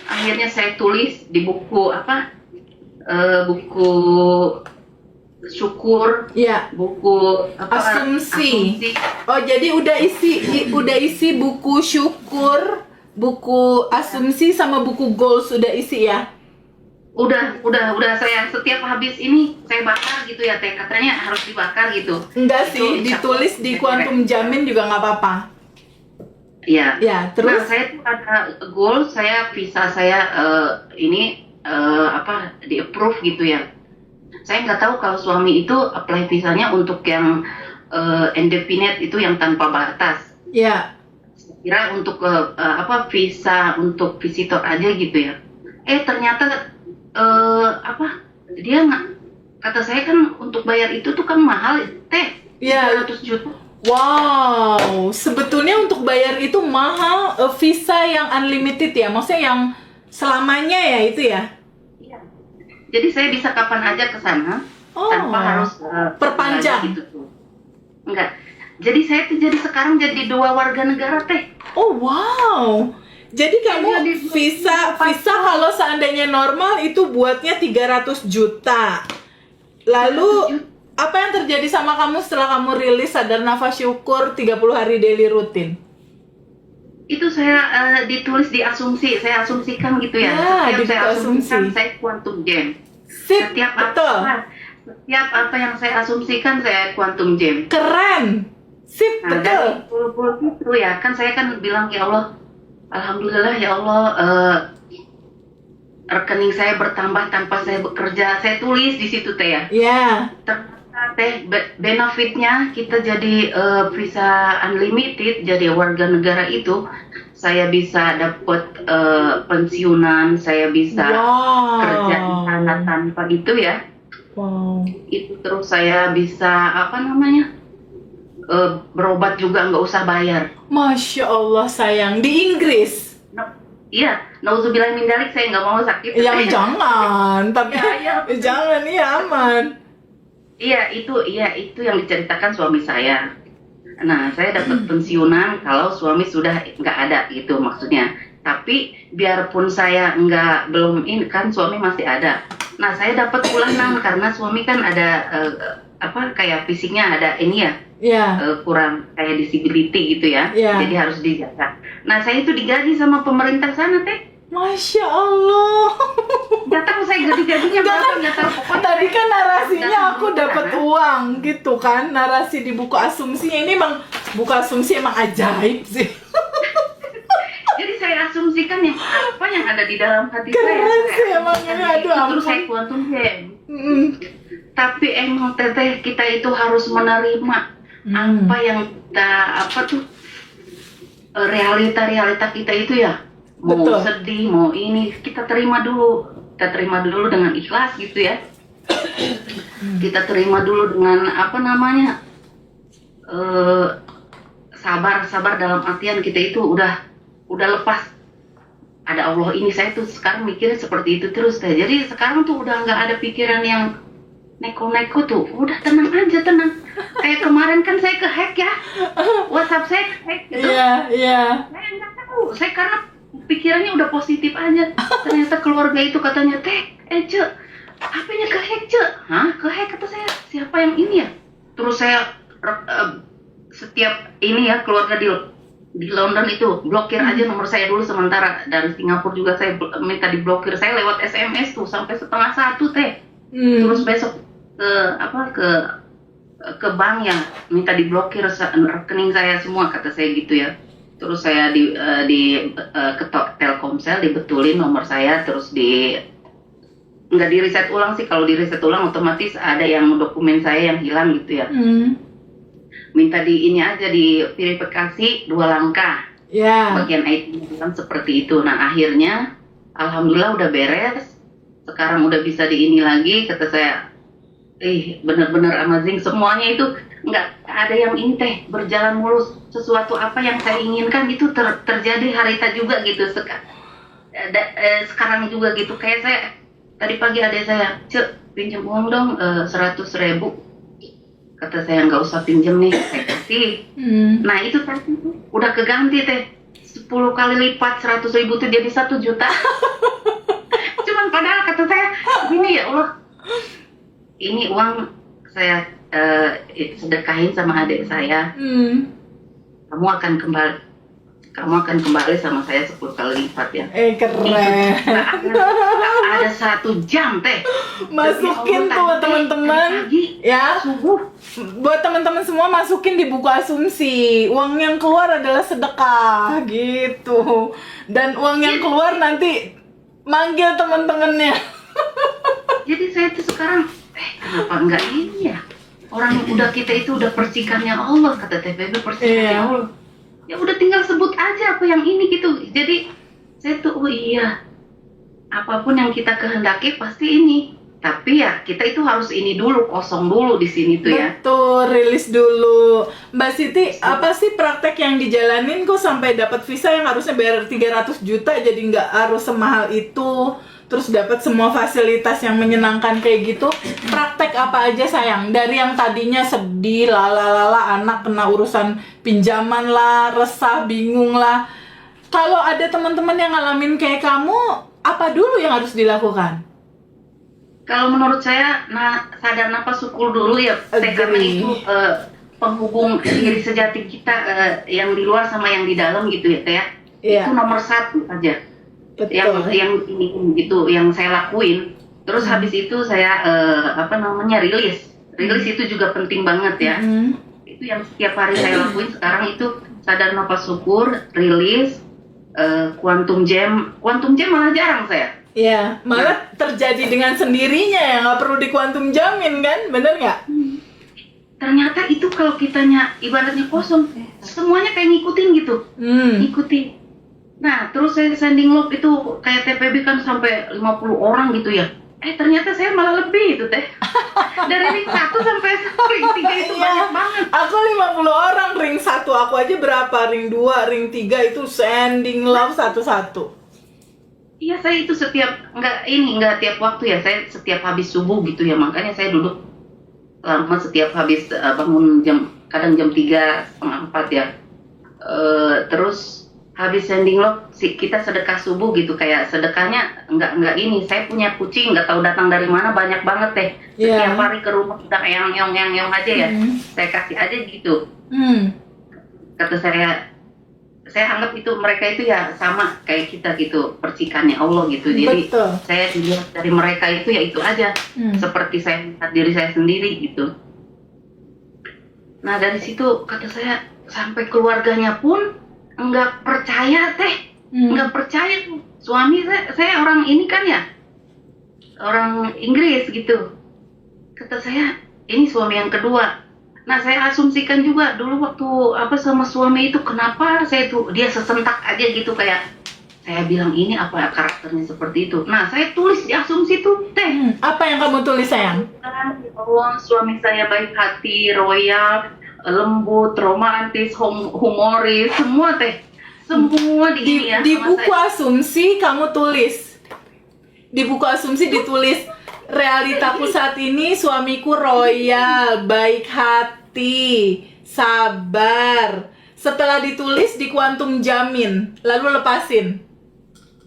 Akhirnya saya tulis di buku apa? Buku syukur. Iya. Buku apa? Asumsi. Oh jadi udah isi buku syukur, buku asumsi sama buku goals sudah isi ya? Udah saya setiap habis ini saya bakar gitu ya Teh, katanya harus dibakar gitu. Enggak Itu sih, ditulis di Quantum Jamin juga nggak apa-apa. Iya. Ya, terus? Nah saya tuh ada goal, saya visa saya di approve gitu ya. Saya nggak tahu kalau suami itu apply visanya untuk yang indefinite itu yang tanpa batas. Ya. Kira untuk visa untuk visitor aja gitu ya. Ternyata dia nggak, kata saya kan untuk bayar itu tuh kan mahal Teh. Iya. 300 juta. Wow, sebetulnya untuk bayar itu mahal, visa yang unlimited ya, maksudnya yang selamanya ya itu ya? Iya. Jadi saya bisa kapan aja ke sana tanpa harus perpanjang gitu tuh. Enggak. Jadi saya tuh sekarang jadi 2 warga negara Teh. Oh wow. Jadi kamu visa kalau seandainya normal itu buatnya 300 juta. Lalu apa yang terjadi sama kamu setelah kamu rilis Sadar Nafas Syukur 30 hari daily rutin? Itu saya ditulis di asumsi, saya asumsikan gitu ya. Setiap saya asumsikan saya quantum jam. Sip, setiap betul. Setiap apa yang saya asumsikan saya quantum jam. Keren. Sip, Nah, betul. dari itu ya, kan saya kan bilang ya Allah, alhamdulillah ya Allah, rekening saya bertambah tanpa saya bekerja. Saya tulis di situ Teh ya. Ya. Ternyata Teh benefitnya kita jadi visa unlimited, jadi warga negara itu, saya bisa dapat pensiunan, saya bisa kerja di sana tanpa itu ya. Wow. Itu terus saya bisa berobat juga nggak usah bayar. Masya Allah sayang, di Inggris. Iya, nauzubillah min dzalik, saya nggak mau sakit. Ya jangan, tapi jangan, ya aman. Iya itu yang diceritakan suami saya. Nah saya dapat pensiunan kalau suami sudah nggak ada gitu maksudnya. Tapi biarpun saya belum ini kan suami masih ada. Nah saya dapat bulanan karena suami kan ada apa kayak fisiknya ada ini ya, Ya. kurang kayak disability gitu ya. Iya. Jadi harus dijaga. Nah, saya itu digaji sama pemerintah sana, Teh. Masya Allah. Nggak tahu saya gaji-gajinya Enggak berapa, kan? nggak tahu pokoknya. Tadi kan narasinya aku Nggak dapat tahu. uang gitu kan. Narasi di buku asumsinya ini emang buku asumsi emang ajaib sih. Jadi saya asumsikan yang apa yang ada di dalam hati saya. Keren Saya sih emang asumsikan ini, itu, aduh terus saya ampun. kuantum jam. Mm. Tapi emang Teteh, kita itu harus menerima apa yang kita apa tuh realita kita itu ya. Mau Betul. sedih, mau ini kita terima dulu. Kita terima dulu dengan ikhlas gitu ya. Kita terima dulu dengan apa namanya? Sabar dalam artian kita itu udah lepas. Ada Allah ini, saya tuh sekarang mikirnya seperti itu terus Teh. Jadi sekarang tuh udah nggak ada pikiran yang neko-neko tuh, udah tenang aja, tenang. Kayak kemarin kan saya ke-hack ya, WhatsApp saya ke-hack gitu. Iya. Saya nggak tahu, saya karena pikirannya udah positif aja. Ternyata keluarga itu katanya, Teh, Cek, HP-nya ke-hack, Cek. Hah? Ke-hack kata saya, siapa yang ini ya? Terus saya setiap ini ya, keluarga di London itu blokir aja nomor saya dulu sementara. Dari Singapura juga saya minta diblokir. Saya lewat SMS tuh sampai 12:30 Teh. Terus besok ke bank yang minta diblokir rekening saya semua, kata saya gitu ya. Terus saya ke Telkomsel dibetulin nomor saya, terus nggak di reset ulang sih. Kalau di reset ulang otomatis ada yang dokumen saya yang hilang gitu ya. Minta di ini aja, di verifikasi 2 langkah. Ya. Bagian IT bilang seperti itu. Nah, akhirnya alhamdulillah udah beres. Sekarang udah bisa di ini lagi, kata saya. Bener-bener amazing, semuanya itu nggak ada yang ini Teh, berjalan mulus. Sesuatu apa yang saya inginkan itu terjadi harita juga gitu. Sekarang juga gitu. Kayak saya tadi pagi ada saya, Cek, pinjam uang dong 100.000. Kata saya, nggak usah pinjam nih, saya kasih. Nah itu tadi udah keganti Teh, 10 kali lipat 100.000 tuh jadi 1 juta. Cuman padahal kata saya, gini ya Allah, ini uang saya sedekahin sama adik saya. Kamu akan kembali sama saya 10 kali lipat ya. Keren. Ada 1 jam Teh. Masukin Demi tuh Allah, teman-teman pagi, ya. subuh. Buat teman-teman semua masukin di buku asumsi. Uang yang keluar adalah sedekah gitu. Dan uang yang keluar nanti manggil teman-temannya. Jadi saya tuh sekarang kenapa enggak ini ya? Orang udah kita itu udah percikannya Allah, kata TPB, percikannya Iya. Allah. Ya udah tinggal sebut aja apa yang ini gitu. Jadi saya tuh apapun yang kita kehendaki pasti ini. Tapi ya kita itu harus ini dulu, kosong dulu di sini tuh ya. Betul, rilis dulu. Mbak Siti, apa sih praktek yang dijalanin kok sampai dapat visa yang harusnya bayar 300 juta jadi nggak harus semahal itu? Terus dapat semua fasilitas yang menyenangkan kayak gitu. Praktek apa aja sayang? Dari yang tadinya sedih, lala anak kena urusan pinjaman lah, resah, bingung lah. Kalau ada teman-teman yang ngalamin kayak kamu, apa dulu yang harus dilakukan? Kalau menurut saya, sadar nafas, syukur dulu ya, karena itu penghubung diri sejati kita yang di luar sama yang di dalam gitu ya, Teh. Iya. Itu nomor 1 aja. Betul. Yang ini gitu, yang saya lakuin. Terus habis itu saya rilis itu juga penting banget ya. Itu yang setiap hari saya lakuin sekarang itu sadar nafas, syukur, rilis, quantum jam malah jarang saya. Iya, malah terjadi dengan sendirinya ya, nggak perlu di kuantum jamin kan, bener nggak? Ternyata itu kalau kitanya ibaratnya kosong, semuanya kayak ngikutin gitu, ngikutin. Nah, terus saya sending love itu kayak TPB kan sampai 50 orang gitu ya. Ternyata saya malah lebih itu Teh. Dari ring 1 sampai ring 3 itu banyak banget. Aku 50 orang, ring 1 aku aja berapa, ring 2, ring 3 itu sending love satu-satu. Iya, saya itu nggak tiap waktu ya, saya setiap habis subuh gitu ya, makanya saya duduk lama setiap habis bangun kadang jam 3, setengah 4 ya. Terus habis sending love kita sedekah subuh gitu, kayak sedekahnya nggak ini, saya punya kucing nggak tahu datang dari mana banyak banget teh, setiap hari ke rumah udah yang aja ya, saya kasih aja gitu. Kata saya anggap itu mereka itu ya sama kayak kita gitu, percikannya Allah gitu. Jadi Betul. saya dilihat dari mereka itu ya itu aja, seperti saya lihat diri saya sendiri gitu. Nah dari situ kata saya sampai keluarganya pun nggak percaya teh, nggak percaya. Suami saya orang ini kan ya, orang Inggris gitu. Kata saya ini suami yang kedua. Nah saya asumsikan juga dulu waktu sama suami itu, kenapa saya tuh dia sesentak aja gitu, kayak saya bilang ini apa karakternya seperti itu. Nah saya tulis di asumsi tuh teh. Apa yang kamu tulis sayang? Allah suami saya baik hati, royal, lembut, romantis, humoris, semua teh, semua di ini ya. Di buku asumsi kamu tulis, di buku asumsi ditulis realitaku saat ini suamiku royal, baik hati, sabar. Setelah ditulis di kuantum jamin, lalu lepasin.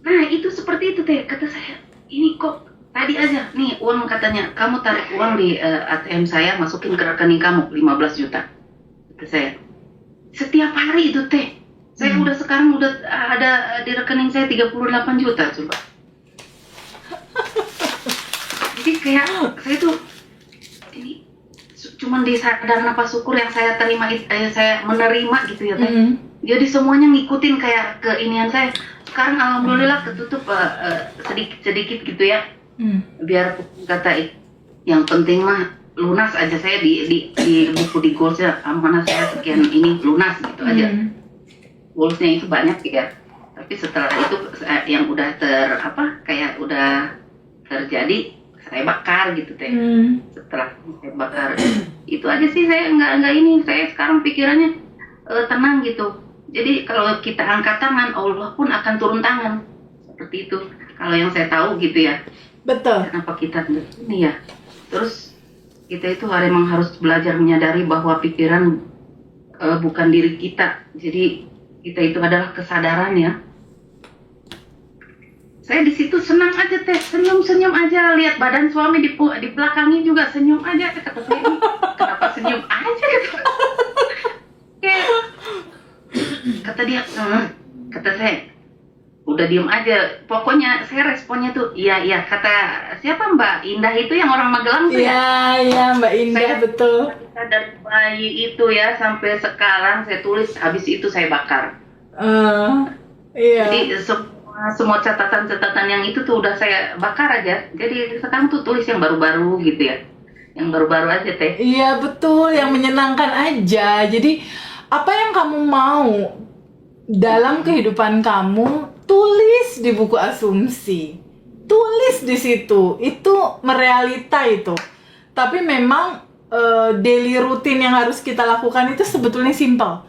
Nah itu seperti itu teh, kata saya ini kok tadi aja nih uang, katanya kamu tarik uang di ATM saya, masukin ke rekening kamu 15 juta. Kata saya setiap hari itu teh, saya udah sekarang udah ada di rekening saya 38 juta coba. Jadi kayak saya tuh ini cuman di sadar nafas syukur yang saya terima, saya menerima gitu ya teh. Jadi semuanya ngikutin kayak keinian saya. Sekarang alhamdulillah ketutup sedikit gitu ya. Biar kata yang penting mah lunas aja, saya di buku di goalsnya mana saya sekian ini lunas gitu aja. Goalsnya itu banyak ya. Tapi setelah itu yang udah kayak udah terjadi, saya bakar gitu teh. Setelah saya bakar itu aja sih, saya nggak ini, saya sekarang pikirannya tenang gitu. Jadi kalau kita angkat tangan, Allah pun akan turun tangan, seperti itu. Kalau yang saya tahu gitu ya. Betul. Kenapa kita ini ya? Terus kita itu memang harus belajar menyadari bahwa pikiran bukan diri kita. Jadi kita itu adalah kesadaran ya. Saya di situ senang aja teh, senyum aja, lihat badan suami di belakangnya juga senyum aja. Kata saya, kenapa senyum aja? Kata dia, kata saya, udah diem aja. Pokoknya saya responnya tuh, iya. Kata siapa Mbak Indah itu yang orang Magelang tuh ya? Iya Mbak Indah, saya, betul. Dari bayi itu ya sampai sekarang saya tulis, habis itu saya bakar. Iya. Jadi semua catatan-catatan yang itu tuh udah saya bakar aja. Jadi sekarang tuh tulis yang baru-baru gitu ya, yang baru-baru aja teh. Iya betul, yang menyenangkan aja. Jadi apa yang kamu mau dalam kehidupan kamu, tulis di buku asumsi, tulis di situ. Itu merealita itu. Tapi memang daily routine yang harus kita lakukan itu sebetulnya simple.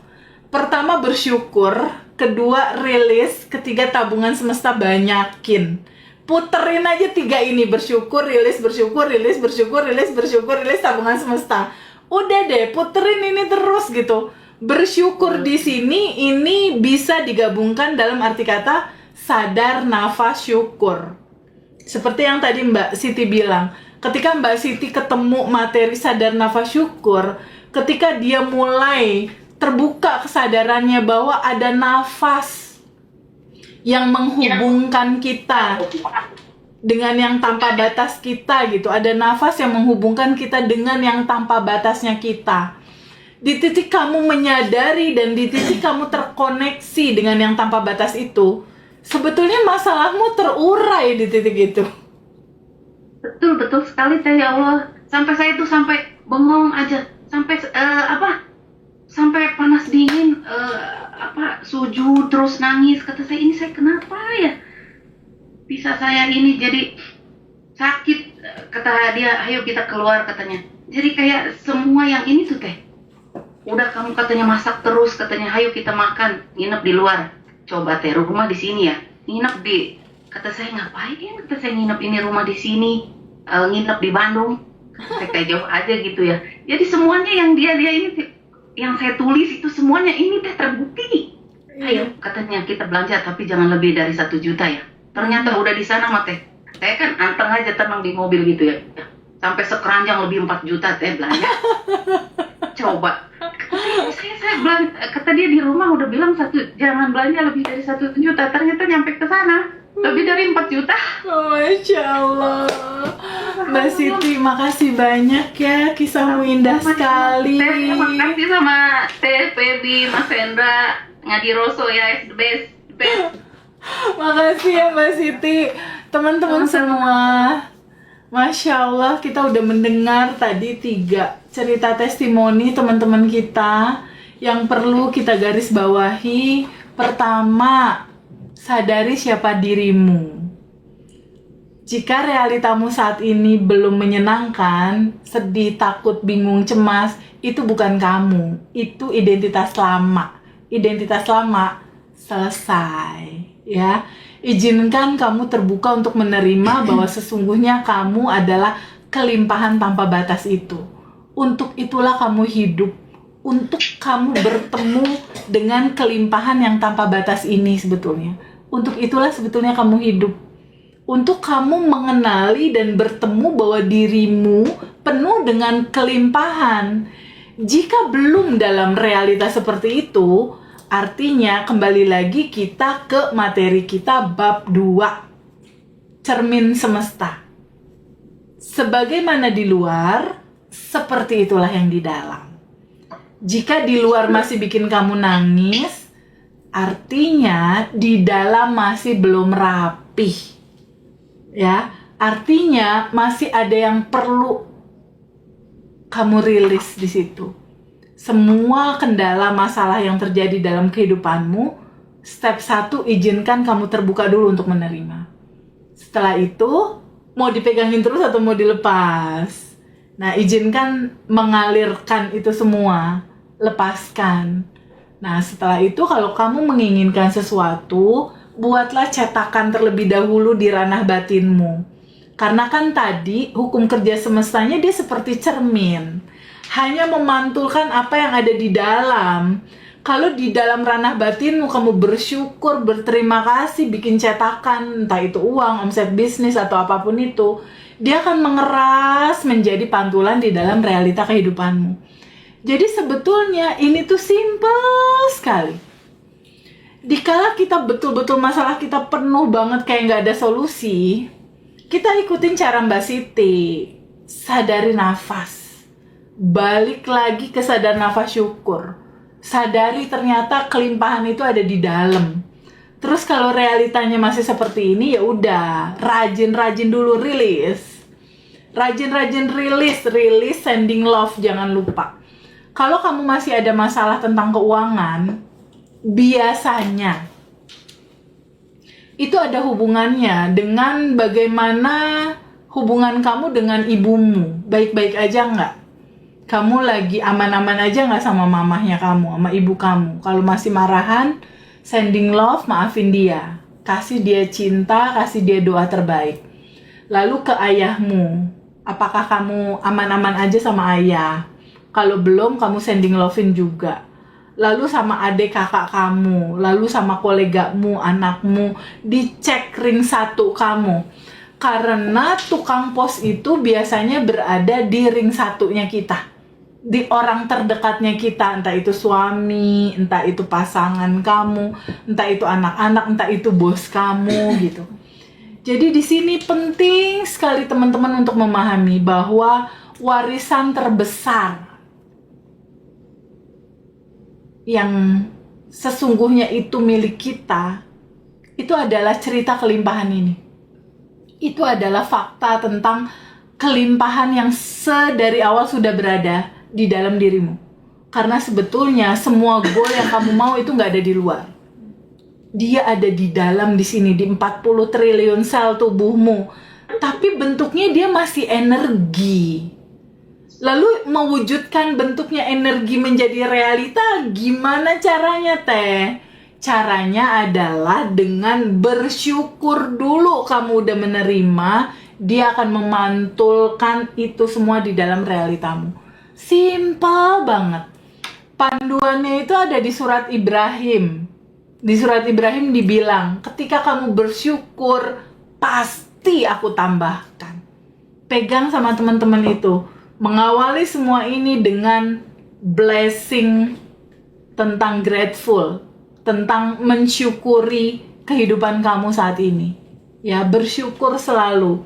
Pertama bersyukur, kedua rilis, ketiga tabungan semesta banyakin. Puterin aja 3 ini, bersyukur, rilis, bersyukur, rilis, bersyukur, rilis, bersyukur, rilis, tabungan semesta. Udah deh, puterin ini terus gitu. Bersyukur di sini ini bisa digabungkan dalam arti kata sadar nafas syukur. Seperti yang tadi Mbak Siti bilang, ketika Mbak Siti ketemu materi sadar nafas syukur, ketika dia mulai terbuka kesadarannya bahwa ada nafas yang menghubungkan kita dengan yang tanpa batas kita gitu. Ada nafas yang menghubungkan kita dengan yang tanpa batasnya kita. Di titik kamu menyadari dan di titik kamu terkoneksi dengan yang tanpa batas itu, sebetulnya masalahmu terurai di titik itu. Betul sekali teh, ya Allah. Sampai saya itu sampai bengong aja, sampai sampai panas dingin, sujud terus nangis. Kata saya, ini saya kenapa ya? Bisa saya ini jadi sakit. Kata dia, ayo kita keluar katanya. Jadi kayak semua yang ini tuh teh, udah kamu katanya masak terus, katanya ayo kita makan, nginep di luar. Coba teh, rumah di sini ya, nginep di. Kata saya, ngapain? Kata saya, nginep ini rumah di sini, nginep di Bandung. Kata saya, kayak jauh aja gitu ya. Jadi semuanya yang dia ini, yang saya tulis itu semuanya ini teh terbukti. Ayo, katanya kita belanja tapi jangan lebih dari 1 juta ya. Ternyata udah di sana mah teh. Saya kan anteng aja tenang di mobil gitu ya. Sampai sekeranjang lebih 4 juta teh belanja. Coba. Saya belanja, kata dia di rumah udah bilang jangan belanja lebih dari 1 juta. Ternyata nyampe ke sana lebih dari 4 juta. Oh, Masya Allah. Mbak Siti, makasih banyak ya, kisahmu indah sekali. Terima kasih sama Teh Febi, Mas Hendra, Ngadi Rosso ya, the best, the best. Makasih ya Mbak Siti. Teman-teman semua, Masya Allah, kita udah mendengar tadi 3 cerita testimoni teman-teman kita yang perlu kita garis bawahi. Pertama, sadari siapa dirimu. Jika realitamu saat ini belum menyenangkan, sedih, takut, bingung, cemas, itu bukan kamu. Itu identitas lama. Identitas lama selesai, ya. Izinkan kamu terbuka untuk menerima bahwa sesungguhnya kamu adalah kelimpahan tanpa batas itu. Untuk itulah kamu hidup. Untuk kamu bertemu dengan kelimpahan yang tanpa batas ini sebetulnya. Untuk itulah sebetulnya kamu hidup. Untuk kamu mengenali dan bertemu bahwa dirimu penuh dengan kelimpahan. Jika belum dalam realitas seperti itu, artinya kembali lagi kita ke materi kita bab 2. Cermin semesta. Sebagaimana di luar, seperti itulah yang di dalam. Jika di luar masih bikin kamu nangis, artinya di dalam masih belum rapih. Ya, artinya masih ada yang perlu kamu rilis di situ. Semua kendala masalah yang terjadi dalam kehidupanmu, step 1 izinkan kamu terbuka dulu untuk menerima. Setelah itu, mau dipegangin terus atau mau dilepas? Nah, izinkan mengalirkan itu semua, lepaskan. Nah, setelah itu kalau kamu menginginkan sesuatu, buatlah cetakan terlebih dahulu di ranah batinmu. Karena kan tadi hukum kerja semestanya dia seperti cermin. Hanya memantulkan apa yang ada di dalam. Kalau di dalam ranah batinmu kamu bersyukur, berterima kasih, bikin cetakan, entah itu uang, omset bisnis atau apapun itu, dia akan mengeras menjadi pantulan di dalam realita kehidupanmu. Jadi sebetulnya ini tuh simple sekali. Dikala kita betul-betul masalah kita penuh banget kayak nggak ada solusi, kita ikutin cara Mbak Siti. Sadari nafas. Balik lagi ke sadar nafas syukur. Sadari ternyata kelimpahan itu ada di dalam. Terus kalau realitanya masih seperti ini, ya udah, rajin-rajin dulu rilis. Rajin-rajin rilis sending love, jangan lupa. Kalau kamu masih ada masalah tentang keuangan, biasanya itu ada hubungannya dengan bagaimana hubungan kamu dengan ibumu. Baik-baik aja nggak? Kamu lagi aman-aman aja nggak sama mamahnya kamu, sama ibu kamu? Kalau masih marahan, sending love, maafin dia. Kasih dia cinta, kasih dia doa terbaik. Lalu ke ayahmu, apakah kamu aman-aman aja sama ayah? Kalau belum, kamu sending love-in juga. Lalu sama adik kakak kamu, lalu sama kolegamu, anakmu, dicek ring 1 kamu. Karena tukang pos itu biasanya berada di ring 1-nya kita. Di orang terdekatnya kita, entah itu suami, entah itu pasangan kamu, entah itu anak-anak, entah itu bos kamu gitu. Jadi di sini penting sekali teman-teman untuk memahami bahwa warisan terbesar yang sesungguhnya itu milik kita, itu adalah cerita kelimpahan ini. Itu adalah fakta tentang kelimpahan yang sedari awal sudah berada di dalam dirimu. Karena sebetulnya semua goal yang kamu mau itu nggak ada di luar. Dia ada di dalam di sini, di 40 triliun sel tubuhmu. Tapi bentuknya dia masih energi. Lalu mewujudkan bentuknya energi menjadi realita, gimana caranya teh? Caranya adalah dengan bersyukur dulu kamu udah menerima, dia akan memantulkan itu semua di dalam realitamu. Simple banget. Panduannya itu ada di surat Ibrahim. Di surat Ibrahim dibilang, ketika kamu bersyukur, pasti aku tambahkan. Pegang sama teman-teman itu. Mengawali semua ini dengan blessing tentang grateful, tentang mensyukuri kehidupan kamu saat ini. Ya, bersyukur selalu.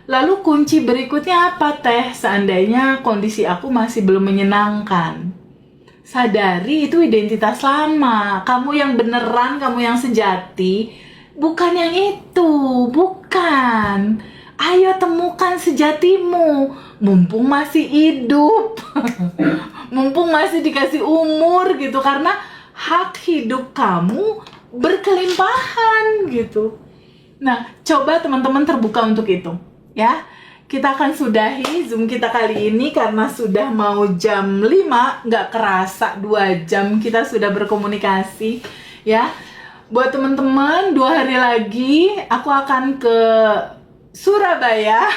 Lalu kunci berikutnya apa, Teh? Seandainya kondisi aku masih belum menyenangkan. Sadari itu identitas lama. Kamu yang beneran, kamu yang sejati, bukan yang itu, bukan. Ayo temukan sejatimu, mumpung masih hidup, mumpung masih dikasih umur gitu, karena hak hidup kamu berkelimpahan gitu. Nah, coba teman-teman terbuka untuk itu, ya. Kita akan sudahi Zoom kita kali ini karena sudah mau jam 5, nggak kerasa 2 jam kita sudah berkomunikasi, ya. Buat teman-teman, 2 hari lagi aku akan ke Surabaya.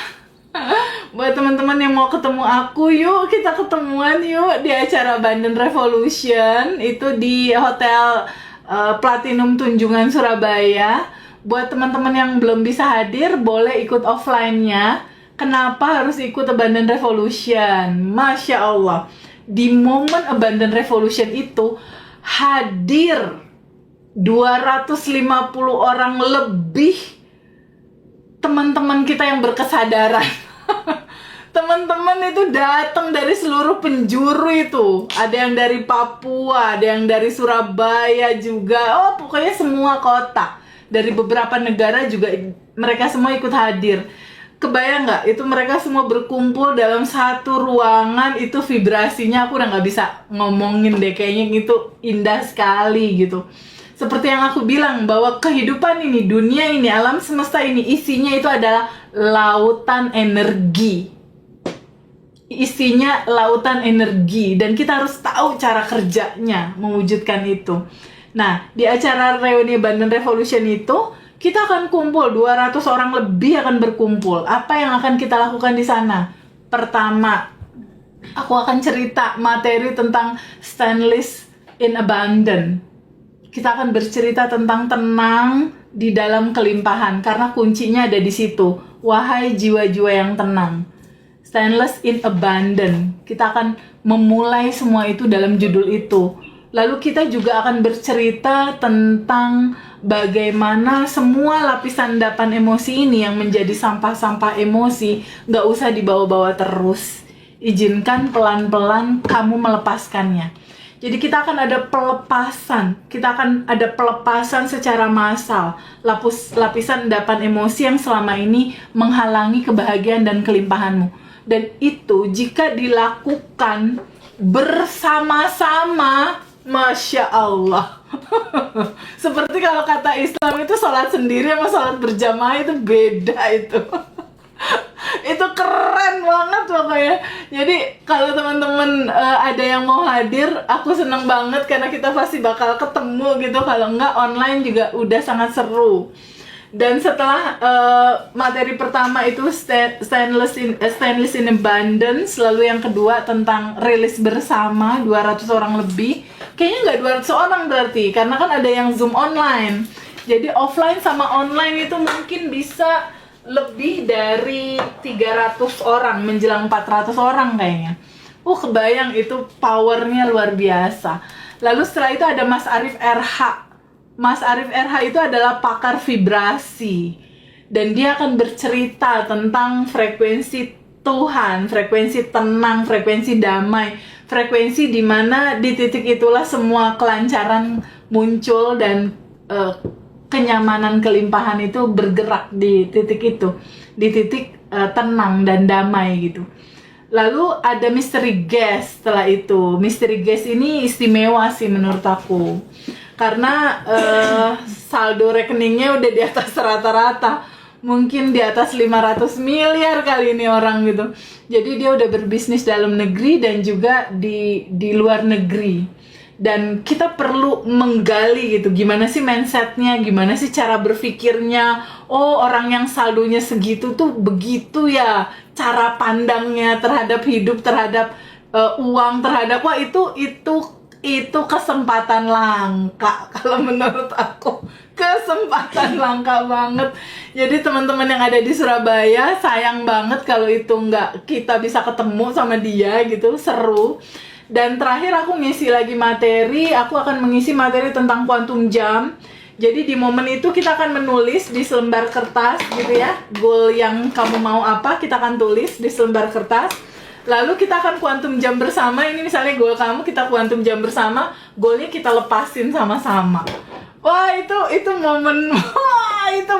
Buat teman-teman yang mau ketemu aku, yuk kita ketemuan yuk di acara Abundant Revolution, itu di Hotel Platinum Tunjungan Surabaya. Buat teman-teman yang belum bisa hadir, boleh ikut offline-nya. Kenapa harus ikut Abundant Revolution? Masya Allah, di momen Abundant Revolution itu hadir 250 orang lebih teman-teman kita yang berkesadaran. Teman-teman itu datang dari seluruh penjuru itu. Ada yang dari Papua, ada yang dari Surabaya juga. Oh, pokoknya semua kota. Dari beberapa negara juga mereka semua ikut hadir. Kebayang nggak? Itu mereka semua berkumpul dalam satu ruangan, itu vibrasinya aku udah nggak bisa ngomongin deh, kayaknya itu indah sekali gitu. Seperti yang aku bilang, bahwa kehidupan ini, dunia ini, alam semesta ini, isinya itu adalah lautan energi. Isinya lautan energi, dan kita harus tahu cara kerjanya mewujudkan itu. Nah, di acara reuni Abundant Revolution itu, kita akan kumpul, 200 orang lebih akan berkumpul. Apa yang akan kita lakukan di sana? Pertama, aku akan cerita materi tentang stainless in abundance. Kita akan bercerita tentang tenang di dalam kelimpahan, karena kuncinya ada di situ. Wahai jiwa-jiwa yang tenang. Stainless in abundance. Kita akan memulai semua itu dalam judul itu. Lalu kita juga akan bercerita tentang bagaimana semua lapisan endapan emosi ini yang menjadi sampah-sampah emosi nggak usah dibawa-bawa terus. Izinkan pelan-pelan kamu melepaskannya. Jadi kita akan ada pelepasan. Kita akan ada pelepasan secara massal. Lapisan endapan emosi yang selama ini menghalangi kebahagiaan dan kelimpahanmu. Dan itu jika dilakukan bersama-sama, Masya Allah. Seperti kalau kata Islam itu sholat sendiri sama sholat berjamaah itu beda itu. Itu keren banget pokoknya. Jadi kalau teman-teman ada yang mau hadir, aku seneng banget karena kita pasti bakal ketemu gitu. Kalau enggak online juga udah sangat seru. Dan setelah materi pertama itu stainless in abundance, lalu yang kedua tentang rilis bersama 200 orang lebih. Kayaknya nggak 200 orang berarti, karena kan ada yang Zoom online. Jadi offline sama online itu mungkin bisa lebih dari 300 orang, menjelang 400 orang kayaknya. Kebayang itu powernya luar biasa. Lalu setelah itu ada Mas Arif RH. Mas Arif RH itu adalah pakar vibrasi. Dan dia akan bercerita tentang frekuensi Tuhan, frekuensi tenang, frekuensi damai, frekuensi di mana di titik itulah semua kelancaran muncul dan kenyamanan kelimpahan itu bergerak di titik itu, di titik tenang dan damai gitu. Lalu ada mystery guest setelah itu. Mystery guest ini istimewa sih menurut aku. Karena saldo rekeningnya udah di atas rata-rata. Mungkin di atas 500 miliar kali ini orang gitu. Jadi dia udah berbisnis dalam negeri dan juga di luar negeri. Dan kita perlu menggali gitu, gimana sih mindsetnya, gimana sih cara berpikirnya. Oh, orang yang saldonya segitu tuh begitu ya cara pandangnya terhadap hidup, terhadap uang, terhadap itu itu kesempatan langka kalau menurut aku. Kesempatan langka banget. Jadi teman-teman yang ada di Surabaya, sayang banget kalau itu nggak kita bisa ketemu sama dia gitu, seru. Dan terakhir aku ngisi lagi materi, aku akan mengisi materi tentang quantum jump. Jadi di momen itu kita akan menulis di selembar kertas gitu ya, goal yang kamu mau apa, kita akan tulis di selembar kertas. Lalu kita akan quantum jump bersama. Ini misalnya goal kamu, kita quantum jump bersama, goalnya kita lepasin sama-sama. Wah itu momen, wah itu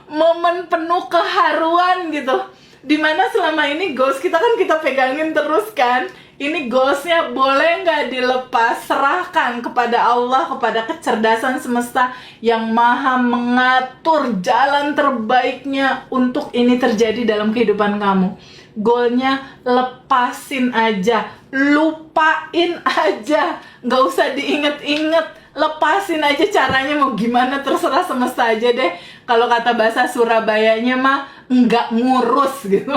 momen penuh keharuan gitu. Dimana selama ini goals kita kan kita pegangin terus kan. Ini goalsnya boleh nggak dilepas, serahkan kepada Allah, kepada kecerdasan semesta yang maha mengatur jalan terbaiknya untuk ini terjadi dalam kehidupan kamu. Goalnya lepasin aja, lupain aja, nggak usah diinget-inget, lepasin aja, caranya mau gimana terserah semesta aja deh. Kalau kata bahasa Surabayanya mah nggak ngurus gitu.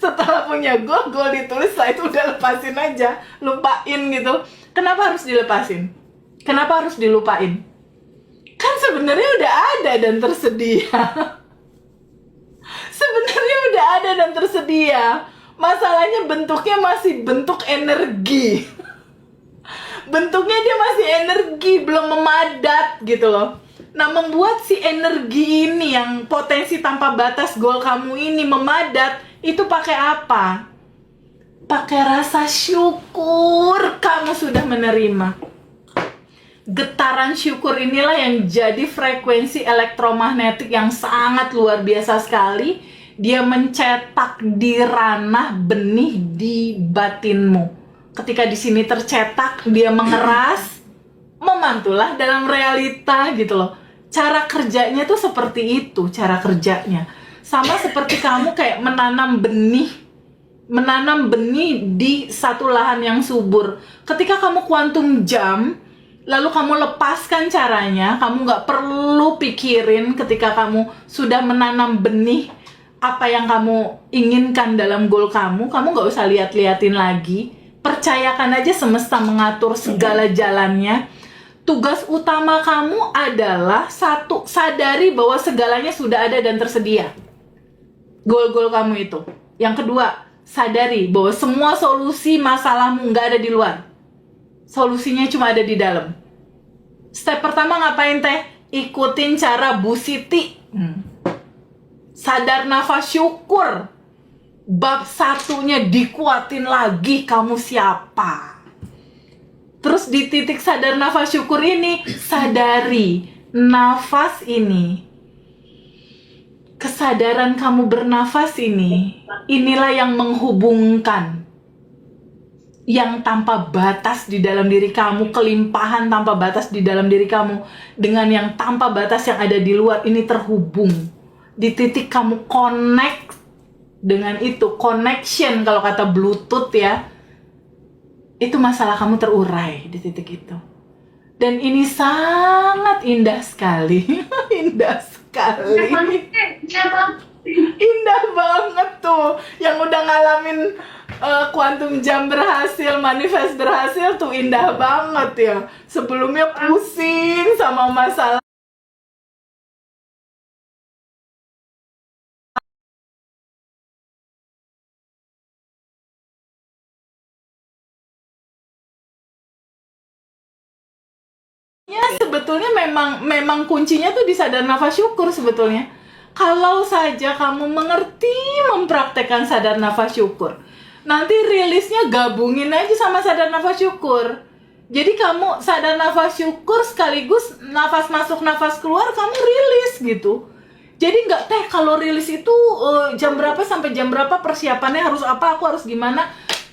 Setelah punya goal ditulis, setelah itu udah lepasin aja, lupain gitu. Kenapa harus dilepasin? Kenapa harus dilupain? Kan sebenarnya udah ada dan tersedia. Sebenarnya udah ada dan tersedia. Masalahnya bentuknya masih bentuk energi. Bentuknya dia masih energi, belum memadat gitu loh. Nah, membuat si energi ini yang potensi tanpa batas goal kamu ini memadat, itu pakai apa? Pakai rasa syukur kamu sudah menerima. Getaran syukur inilah yang jadi frekuensi elektromagnetik yang sangat luar biasa sekali. Dia mencetak di ranah benih di batinmu. Ketika di sini tercetak, dia mengeras, memantulah dalam realita gitu loh. Cara kerjanya tuh seperti itu, cara kerjanya. Sama seperti kamu kayak menanam benih di satu lahan yang subur. Ketika kamu quantum jump, lalu kamu lepaskan caranya, kamu nggak perlu pikirin ketika kamu sudah menanam benih apa yang kamu inginkan dalam goal kamu nggak usah lihat-liatin lagi. Percayakan aja semesta mengatur segala jalannya. Tugas utama kamu adalah satu, sadari bahwa segalanya sudah ada dan tersedia. Goal-goal kamu itu. Yang kedua, sadari bahwa semua solusi masalahmu nggak ada di luar. Solusinya cuma ada di dalam. Step pertama ngapain teh? Ikutin cara Bu Siti. Sadar nafas syukur. Bab satunya dikuatin lagi, kamu siapa. Terus di titik sadar nafas syukur ini, sadari nafas ini. Kesadaran kamu bernafas ini, inilah yang menghubungkan yang tanpa batas di dalam diri kamu, kelimpahan tanpa batas di dalam diri kamu dengan yang tanpa batas yang ada di luar. Ini terhubung. Di titik kamu connect dengan itu, connection kalau kata Bluetooth ya, itu masalah kamu terurai di titik itu. Dan ini sangat indah sekali. Indah sekali. Indah banget tuh. Yang udah ngalamin quantum jump berhasil, manifest berhasil tuh indah banget ya. Sebelumnya pusing sama masalah. Ya, sebetulnya memang kuncinya tuh di sadar nafas syukur sebetulnya. Kalau saja kamu mengerti mempraktekkan sadar nafas syukur, nanti rilisnya gabungin aja sama sadar nafas syukur. Jadi kamu sadar nafas syukur sekaligus nafas masuk nafas keluar, kamu rilis gitu. Jadi nggak teh kalau rilis itu jam berapa sampai jam berapa, persiapannya harus apa, aku harus gimana.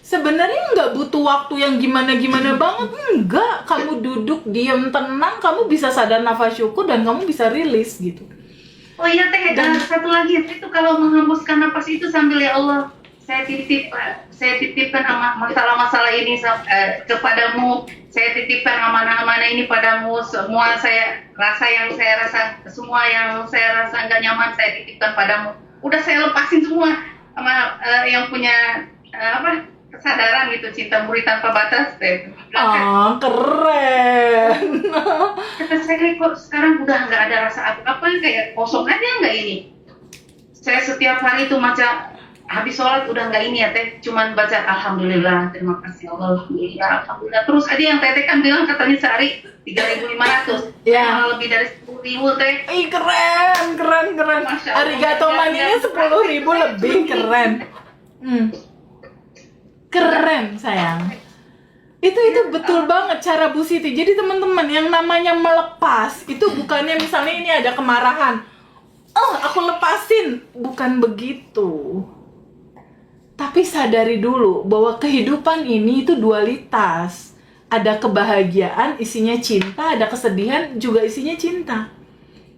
Sebenarnya nggak butuh waktu yang gimana-gimana banget, enggak. Kamu duduk, diam, tenang, kamu bisa sadar nafas syukur dan kamu bisa rilis gitu. Oh iya teh, dan satu lagi itu kalau menghembuskan nafas itu sambil ya Allah, saya titipkan masalah-masalah ini kepadamu, saya titipkan amanah-amanah ini padamu, semua semua yang saya rasa nggak nyaman saya titipkan padamu. Udah saya lepasin semua sama yang punya kesadaran gitu, cinta murid tanpa batas. Keren. Kata saya kok sekarang udah nggak ada rasa apa-apa, kayak kosong aja nggak ini. Saya setiap hari itu macam habis sholat udah nggak ini ya teh, cuman baca alhamdulillah, terima kasih Allah, alhamdulillah, alhamdulillah. Terus ada yang teteh kan bilang katanya sehari 3.500, Ya. malah lebih dari 10.000 teh. Ih, keren. Masya Allah. Arigato maninya 10.000 lebih keren. Keren sayang. Itu betul banget cara Bu Siti. Jadi teman-teman yang namanya melepas itu bukannya misalnya ini ada kemarahan, aku lepasin, bukan begitu. Tapi sadari dulu bahwa kehidupan ini itu dualitas. Ada kebahagiaan isinya cinta, ada kesedihan juga isinya cinta.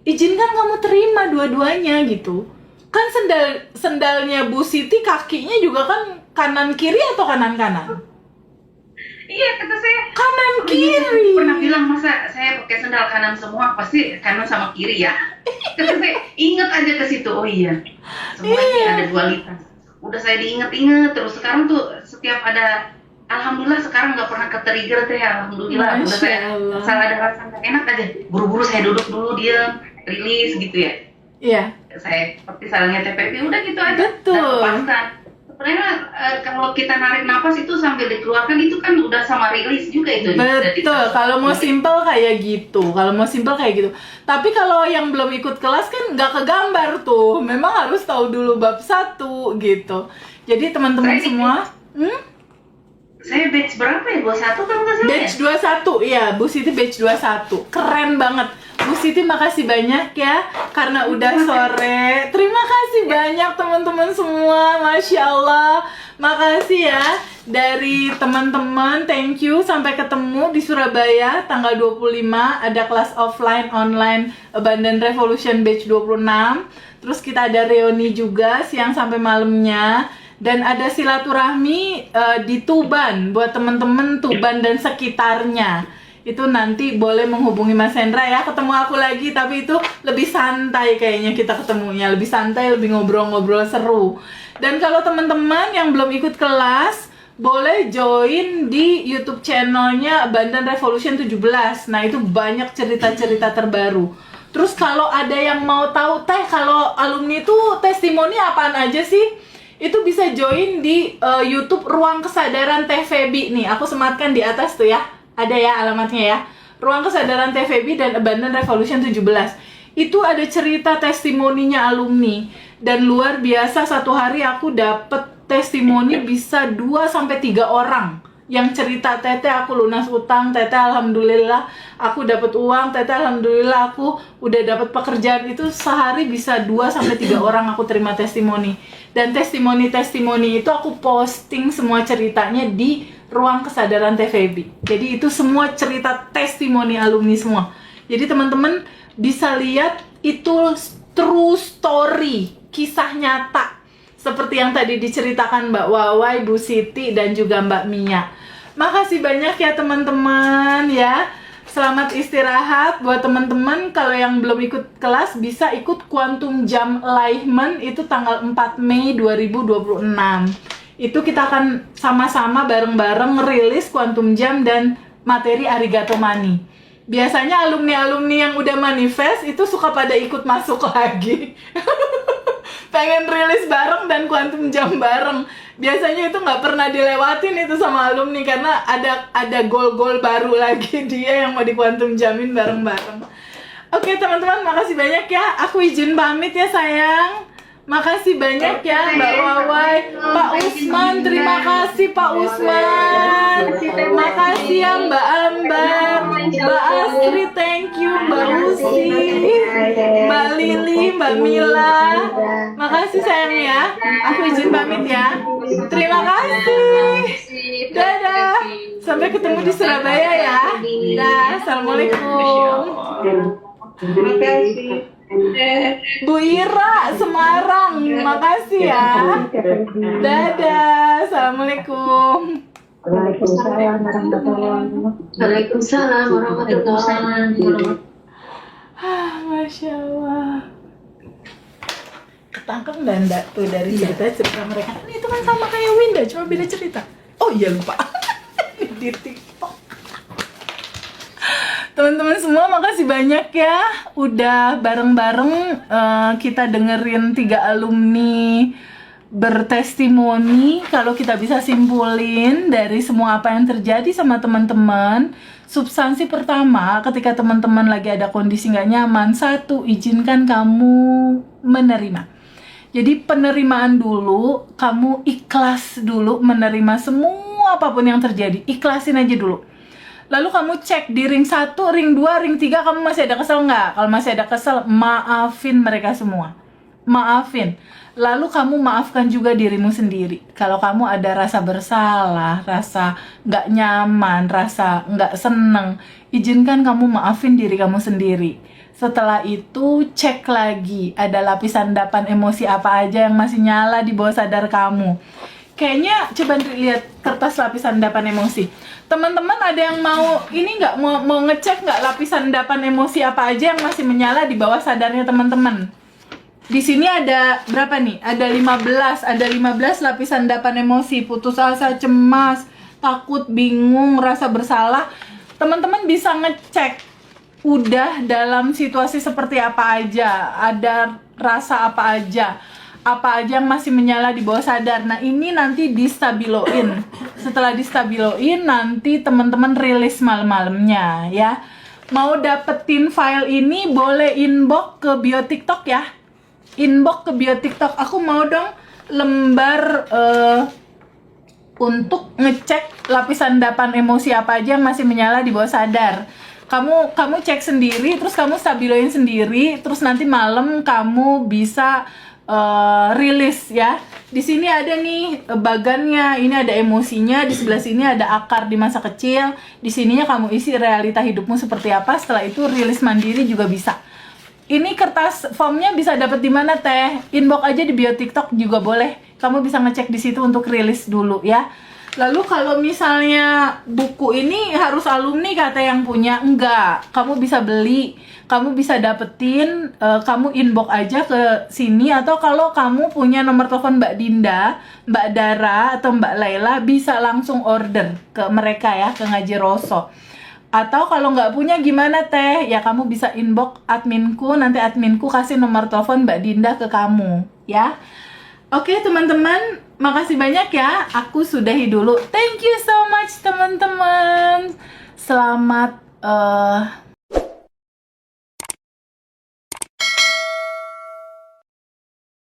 Izinkan kamu terima dua-duanya gitu. Kan sendalnya Bu Siti kakinya juga kan kanan kiri atau kanan kanan? Iya, kata saya Kanan kiri. pernah bilang masa saya pakai sendal kanan semua, pasti kanan sama kiri ya. Kata saya ingat aja ke situ. Oh iya, semua ini ada dualitas. Udah saya diinget-inget terus. Sekarang tuh setiap ada, alhamdulillah sekarang nggak pernah ke-trigger teh, alhamdulillah. Udah saya Masya Allah. salah ada rasa nggak enak aja, buru-buru saya duduk dulu, diam, rilis gitu ya. Iya. Saya seperti salahnya TPP, udah gitu aja. Betul. Dan lepaskan. Sebenarnya kalau kita narik napas itu sambil dikeluarkan itu kan udah sama rilis juga itu. Betul, kalau mau simple kayak gitu. Tapi kalau yang belum ikut kelas kan nggak kegambar tuh. Memang harus tahu dulu bab 1 gitu. Jadi teman-teman Saya semua, Saya batch berapa ya? 21 kan nggak salah ya? batch 21, iya Bu Siti batch 21. Keren banget. Bu Siti makasih banyak ya karena udah sore. Terima kasih banyak teman-teman semua. Masya Allah. Makasih ya dari teman-teman. Thank you. Sampai ketemu di Surabaya tanggal 25 ada kelas offline online Abundant Revolution batch 26. Terus kita ada reuni juga siang sampai malamnya. Dan ada silaturahmi di Tuban buat temen-temen Tuban dan sekitarnya. Itu nanti boleh menghubungi Mas Hendra ya. Ketemu aku lagi, tapi itu lebih santai kayaknya kita ketemunya. Lebih santai, lebih ngobrol-ngobrol seru. Dan kalau teman-teman yang belum ikut kelas, boleh join di YouTube channelnya Abundant Revolution 17. Nah itu banyak cerita-cerita terbaru. Terus kalau ada yang mau tahu, teh kalau alumni itu testimoni apaan aja sih? Itu bisa join di YouTube Ruang Kesadaran Teh Febi nih. Aku sematkan di atas tuh ya. Ada ya alamatnya ya. Ruang Kesadaran Teh Febi dan Abundant Revolution 17. Itu ada cerita testimoninya alumni. Dan luar biasa satu hari aku dapet testimoni bisa 2-3 orang yang cerita, teteh aku lunas utang, teteh alhamdulillah aku dapat uang, teteh alhamdulillah aku udah dapat pekerjaan. Itu sehari bisa 2-3 orang aku terima testimoni. Dan testimoni-testimoni itu aku posting semua ceritanya di Ruang Kesadaran TVB. Jadi itu semua cerita testimoni alumni semua. Jadi teman-teman bisa lihat itu true story, kisah nyata. Seperti yang tadi diceritakan Mbak Wawai, Bu Siti, dan juga Mbak Mia. Makasih banyak ya teman-teman ya. Selamat istirahat buat teman-teman. Kalau yang belum ikut kelas bisa ikut Quantum Jam Alignment itu tanggal 4 Mei 2026. Itu kita akan sama-sama bareng-bareng ngerilis Quantum Jam dan materi Arigato Money. Biasanya alumni-alumni yang udah manifest itu suka pada ikut masuk lagi. Pengen rilis bareng dan Quantum Jam bareng. Biasanya itu nggak pernah dilewatin itu sama alumni karena ada goal-goal baru lagi dia yang mau di Quantum Jamin bareng-bareng. Oke teman-teman, makasih banyak ya. Aku izin pamit ya sayang. Makasih banyak ya Mbak Wawai, Pak Usman, terima kasih Pak Usman. Makasih ya Mbak Ambar, Mbak Astri, thank you Mbak Usi, Mbak Lili, Mbak Mila. Makasih sayang ya. Aku izin pamit ya. Terima kasih. Dadah. Sampai ketemu di Surabaya ya. Dah. Assalamualaikum. Terima kasih. Bu Ira, Semarang, makasih ya. Dadah, assalamualaikum. Waalaikumsalam warahmatullahi wabarakatuh. Waalaikumsalam warahmatullahi wabarakatuh. Masya Allah. Ketangkep nggak tuh dari cerita-cerita mereka? Ini itu kan sama kayak Winda, cuma beda cerita. Oh iya lupa. Di TikTok. Teman-teman semua makasih banyak ya udah bareng-bareng kita dengerin 3 alumni bertestimoni. Kalau kita bisa simpulin dari semua apa yang terjadi sama teman-teman, substansi pertama ketika teman-teman lagi ada kondisi nggak nyaman, 1, izinkan kamu menerima. Jadi penerimaan dulu, kamu ikhlas dulu menerima semua apapun yang terjadi, ikhlasin aja dulu. Lalu kamu cek di ring 1, ring 2, ring 3 kamu masih ada kesel nggak? Kalau masih ada kesel, maafin mereka semua. Maafin. Lalu kamu maafkan juga dirimu sendiri. Kalau kamu ada rasa bersalah, rasa nggak nyaman, rasa nggak seneng, izinkan kamu maafin diri kamu sendiri. Setelah itu cek lagi, ada lapisan endapan emosi apa aja yang masih nyala di bawah sadar kamu. Kayaknya coba lihat kertas lapisan endapan emosi. Teman-teman ada yang mau ini nggak, mau ngecek nggak lapisan endapan emosi apa aja yang masih menyala di bawah sadarnya teman-teman? Di sini ada berapa nih? Ada 15 lapisan endapan emosi. Putus asa, cemas, takut, bingung, rasa bersalah. Teman-teman bisa ngecek udah dalam situasi seperti apa aja, ada rasa apa aja yang masih menyala di bawah sadar. Nah ini nanti distabiloin. Setelah distabiloin nanti teman-teman rilis malam-malamnya ya. Mau dapetin file ini boleh inbox ke bio TikTok ya. Inbox ke bio TikTok. Aku mau dong lembar untuk ngecek lapisan endapan emosi apa aja yang masih menyala di bawah sadar. Kamu cek sendiri, terus kamu stabiloin sendiri, terus nanti malam kamu bisa rilis ya. Di sini ada nih bagannya, ini ada emosinya, di sebelah sini ada akar di masa kecil, di sininya kamu isi realita hidupmu seperti apa. Setelah itu rilis mandiri juga bisa. Ini kertas formnya bisa dapat di mana teh? Inbox aja di bio TikTok juga boleh. Kamu bisa ngecek di situ untuk rilis dulu ya. Lalu kalau misalnya buku ini harus alumni kata yang punya, enggak. Kamu bisa beli, kamu bisa dapetin, kamu inbox aja ke sini. Atau kalau kamu punya nomor telepon Mbak Dinda, Mbak Dara, atau Mbak Laila, bisa langsung order ke mereka ya, ke Ngaji Roso. Atau kalau nggak punya gimana teh? Ya kamu bisa inbox adminku, nanti adminku kasih nomor telepon Mbak Dinda ke kamu ya. Oke teman-teman, makasih banyak ya. Aku sudahi dulu. Thank you so much teman-teman. Selamat